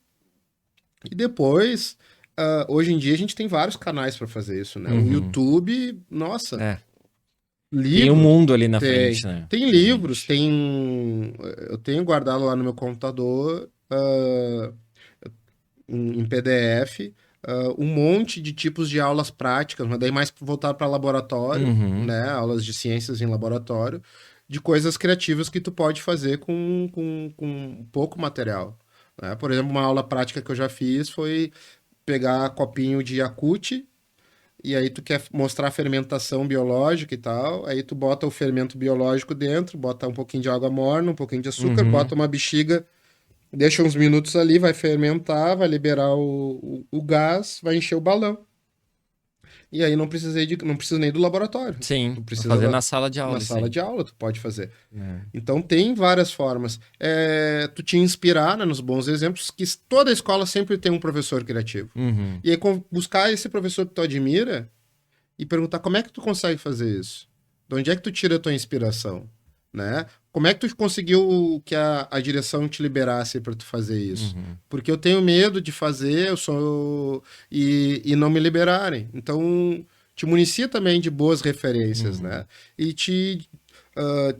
E depois, hoje em dia a gente tem vários canais para fazer isso, né? O Uhum. YouTube, nossa, É, tem um livros, mundo ali na tem. frente, né? Tem Da livros, gente. tem. Eu tenho guardado lá no meu computador, em PDF, um monte de tipos de aulas práticas, mas daí mais voltado para laboratório, Uhum. né? Aulas de ciências em laboratório, de coisas criativas que tu pode fazer com pouco material, né? Por exemplo, uma aula prática que eu já fiz foi pegar copinho de Yakult e aí tu quer mostrar a fermentação biológica e tal, aí tu bota o fermento biológico dentro, bota um pouquinho de água morna, um pouquinho de açúcar, Uhum. bota uma bexiga, deixa uns minutos ali, vai fermentar, vai liberar o gás, vai encher o balão. E aí não precisa nem do laboratório. Sim, Tu vou precisa fazer na sala de na aula isso sala aí. de aula, tu pode fazer. É. Então tem várias formas. Tu te inspirar, né, nos bons exemplos, que toda escola sempre tem um professor criativo. Uhum. E aí buscar esse professor que tu admira e perguntar como é que tu consegue fazer isso? De onde é que tu tira a tua inspiração? Né? Como é que tu conseguiu que a direção te liberasse para tu fazer isso? Uhum. Porque eu tenho medo de fazer, e não me liberarem. Então, te municia também de boas referências, Uhum. né? E te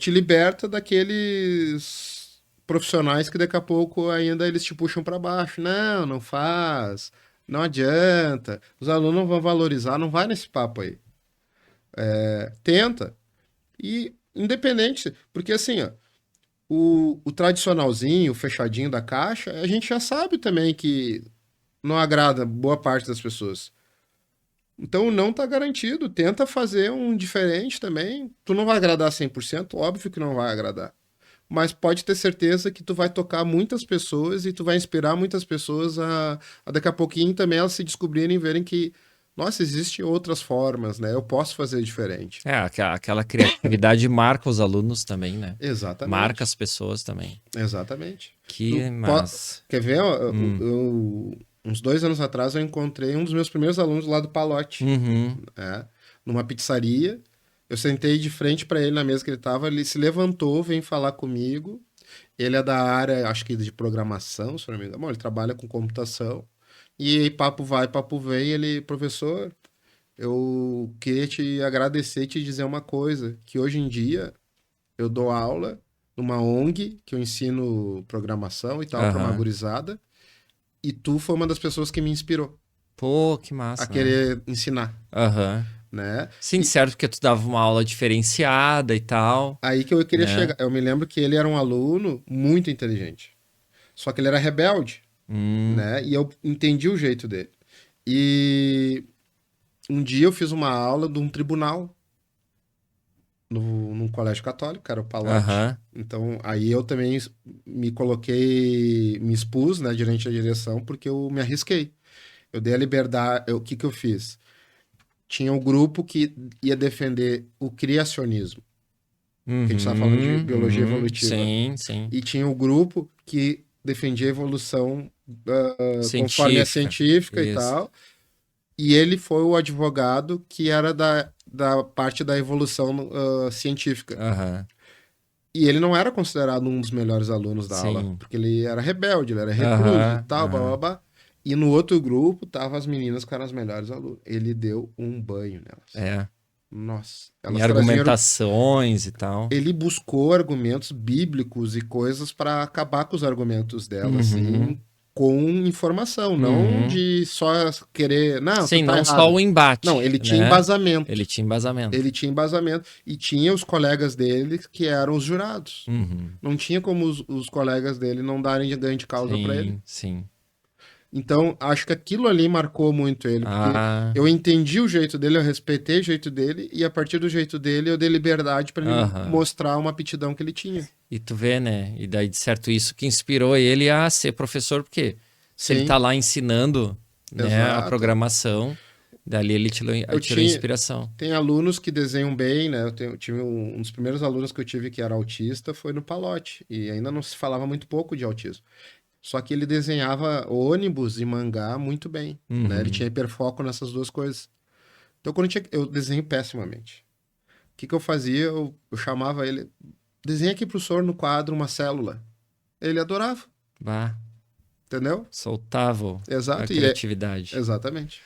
liberta daqueles profissionais que daqui a pouco ainda eles te puxam para baixo. Não, não faz. Não adianta. Os alunos não vão valorizar, não vai nesse papo aí. Tenta. E independente, porque assim, ó, o tradicionalzinho, o fechadinho da caixa, a gente já sabe também que não agrada boa parte das pessoas. Então não tá garantido. Tenta fazer um diferente também. Tu não vai agradar 100%, óbvio que não vai agradar. Mas pode ter certeza que tu vai tocar muitas pessoas e tu vai inspirar muitas pessoas a daqui a pouquinho também elas se descobrirem e verem que nossa, existem outras formas, né? Eu posso fazer diferente. Aquela criatividade marca os alunos também, né? Marca Exatamente. as pessoas também. Exatamente. Que massa. Quer ver? Uns 2 anos atrás eu encontrei um dos meus primeiros alunos lá do Palote, Uhum. né? Numa pizzaria. Eu sentei de frente para ele na mesa que ele estava, ele se levantou, veio falar comigo. Ele é da área, acho que de programação, se não me engano. Bom, ele trabalha com computação. E aí, papo vai, papo vem, ele, professor, eu queria te agradecer e te dizer uma coisa, que hoje em dia eu dou aula numa ONG, que eu ensino programação e tal para uma Aham. gurizada, e tu foi uma das pessoas que me inspirou Pô, que a massa, né? querer ensinar, Aham. né? Sim, E certo, porque tu dava uma aula diferenciada e tal, aí que eu queria né? chegar. Eu me lembro que ele era um aluno muito inteligente, só que ele era rebelde, Hum. né? E eu entendi o jeito dele. E um dia eu fiz uma aula de um tribunal num colégio católico, era o Palote. Aham. Então, aí eu também me coloquei, me expus, né, diante da direção, porque eu me arrisquei. Eu dei a liberdade. O que que eu fiz? Tinha um grupo que ia defender o criacionismo, que a gente estava falando de biologia evolutiva. Sim, sim. E tinha o grupo que defendia a evolução conforme a Científica. científica e Isso. tal. E ele foi o advogado que era da parte da evolução científica. Aham. E ele não era considerado um dos melhores alunos da aula, Sim. porque ele era rebelde, ele era recluso e Aham. tal, blá, blá, Aham. blá. E no outro grupo tava as meninas que eram as melhores alunas. Ele deu um banho nelas. É. Nossa, Em elas traziam. argumentações e tal. Ele buscou argumentos bíblicos e coisas para acabar com os argumentos dela, Uhum. assim, com informação, não Uhum. de só querer, não, tu Sim, tá não só errado. o Não, embate, ele tinha né? embasamento. Ele tinha embasamento. Ele tinha embasamento. E tinha os colegas dele que eram os jurados. Uhum. Não tinha como os colegas dele não darem ganho de causa para ele. Sim, sim. Então, acho que aquilo ali marcou muito ele, porque Ah, eu entendi o jeito dele, eu respeitei o jeito dele, e a partir do jeito dele eu dei liberdade para ele aham. mostrar uma aptidão que ele tinha. E tu vê, né? E daí, de certo, isso que inspirou ele a ser professor, porque se ele tá Sim, lá ensinando, né, a exato. programação, dali ele Eu tirou tinha, inspiração. tem alunos que desenham bem, né? Eu tive um dos primeiros alunos que eu tive que era autista foi no Palote, e ainda não se falava muito pouco de autismo. Só que ele desenhava ônibus e mangá muito bem, né? Ele Uhum. tinha hiperfoco nessas duas coisas. Então, quando eu desenho pessimamente. O que que eu fazia? Eu chamava ele, desenha aqui pro senhor no quadro uma célula. Ele adorava, Bah, entendeu? soltava a Exato, criatividade. exatamente.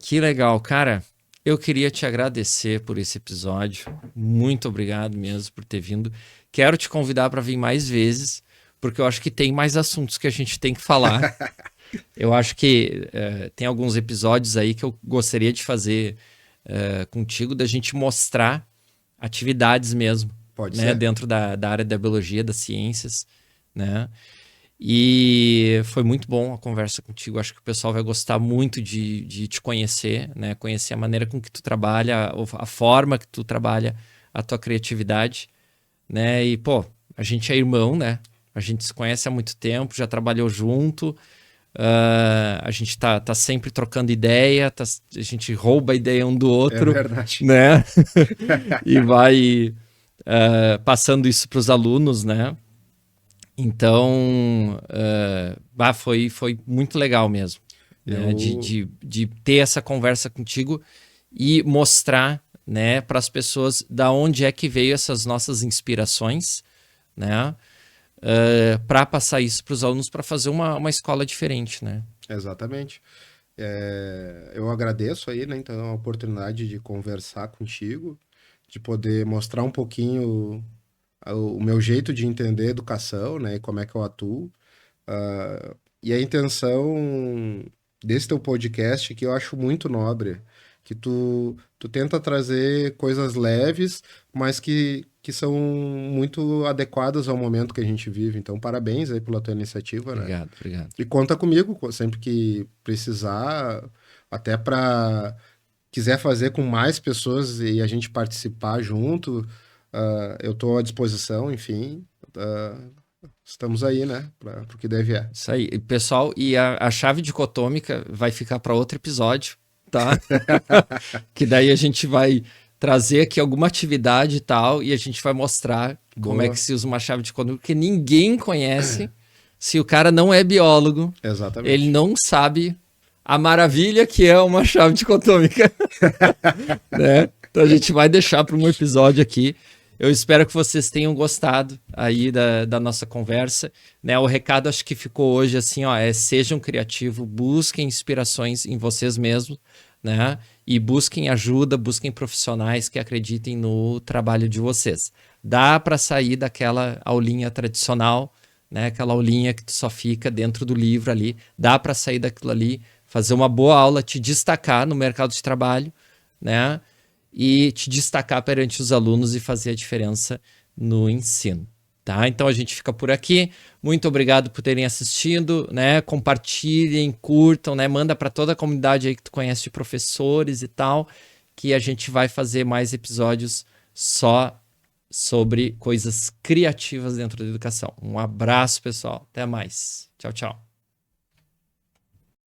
Que legal, cara. Eu queria te agradecer por esse episódio. Muito obrigado mesmo por ter vindo. Quero te convidar para vir mais vezes, porque eu acho que tem mais assuntos que a gente tem que falar. Eu acho que tem alguns episódios aí que eu gostaria de fazer contigo, da gente mostrar atividades mesmo, Pode né, ser? dentro da área da biologia, das ciências, né? E foi muito bom a conversa contigo. Acho que o pessoal vai gostar muito de te conhecer, né? Conhecer a maneira com que tu trabalha, a forma que tu trabalha, a tua criatividade, né? E, pô, a gente é irmão, né? A gente se conhece há muito tempo, já trabalhou junto. A gente tá sempre trocando ideia, a gente rouba a ideia um do É outro, verdade. né? E vai passando isso para os alunos, né? Então, foi muito legal mesmo, né? Eu, De ter essa conversa contigo e mostrar, né, para as pessoas da onde é que veio essas nossas inspirações, né? Para passar isso para os alunos para fazer uma escola diferente, né? exatamente. Eu agradeço aí, né, então, a oportunidade de conversar contigo, de poder mostrar um pouquinho o meu jeito de entender educação, né, e como é que eu atuo. E a intenção desse teu podcast, que eu acho muito nobre, que tu tenta trazer coisas leves, mas que são muito adequadas ao momento que a gente vive. Então, parabéns aí pela tua iniciativa, né? Obrigado, obrigado. E conta comigo sempre que precisar, até para quiser fazer com mais pessoas e a gente participar junto, eu estou à disposição, enfim. Estamos aí, né? Para o que deve é. Isso aí, pessoal. E a chave dicotômica vai ficar para outro episódio, tá? Que daí a gente vai trazer aqui alguma atividade e tal, e a gente vai mostrar como é que se usa uma chave de conduta, porque ninguém conhece. Se o cara não é biólogo, Exatamente. ele não sabe a maravilha que é uma chave dicotômica. Né? Então a gente vai deixar para um episódio aqui. Eu espero que vocês tenham gostado aí da nossa conversa. Né? O recado acho que ficou hoje assim, ó, sejam criativos, busquem inspirações em vocês mesmos, né? E busquem ajuda, busquem profissionais que acreditem no trabalho de vocês. Dá para sair daquela aulinha tradicional, né? Aquela aulinha que tu só fica dentro do livro ali. Dá para sair daquilo ali, fazer uma boa aula, te destacar no mercado de trabalho, né? E te destacar perante os alunos e fazer a diferença no ensino. Tá? Então a gente fica por aqui. Muito obrigado por terem assistido, né? Compartilhem, curtam, né? Manda para toda a comunidade aí que tu conhece de professores e tal, que a gente vai fazer mais episódios só sobre coisas criativas dentro da educação. Um abraço, pessoal. Até mais. Tchau, tchau.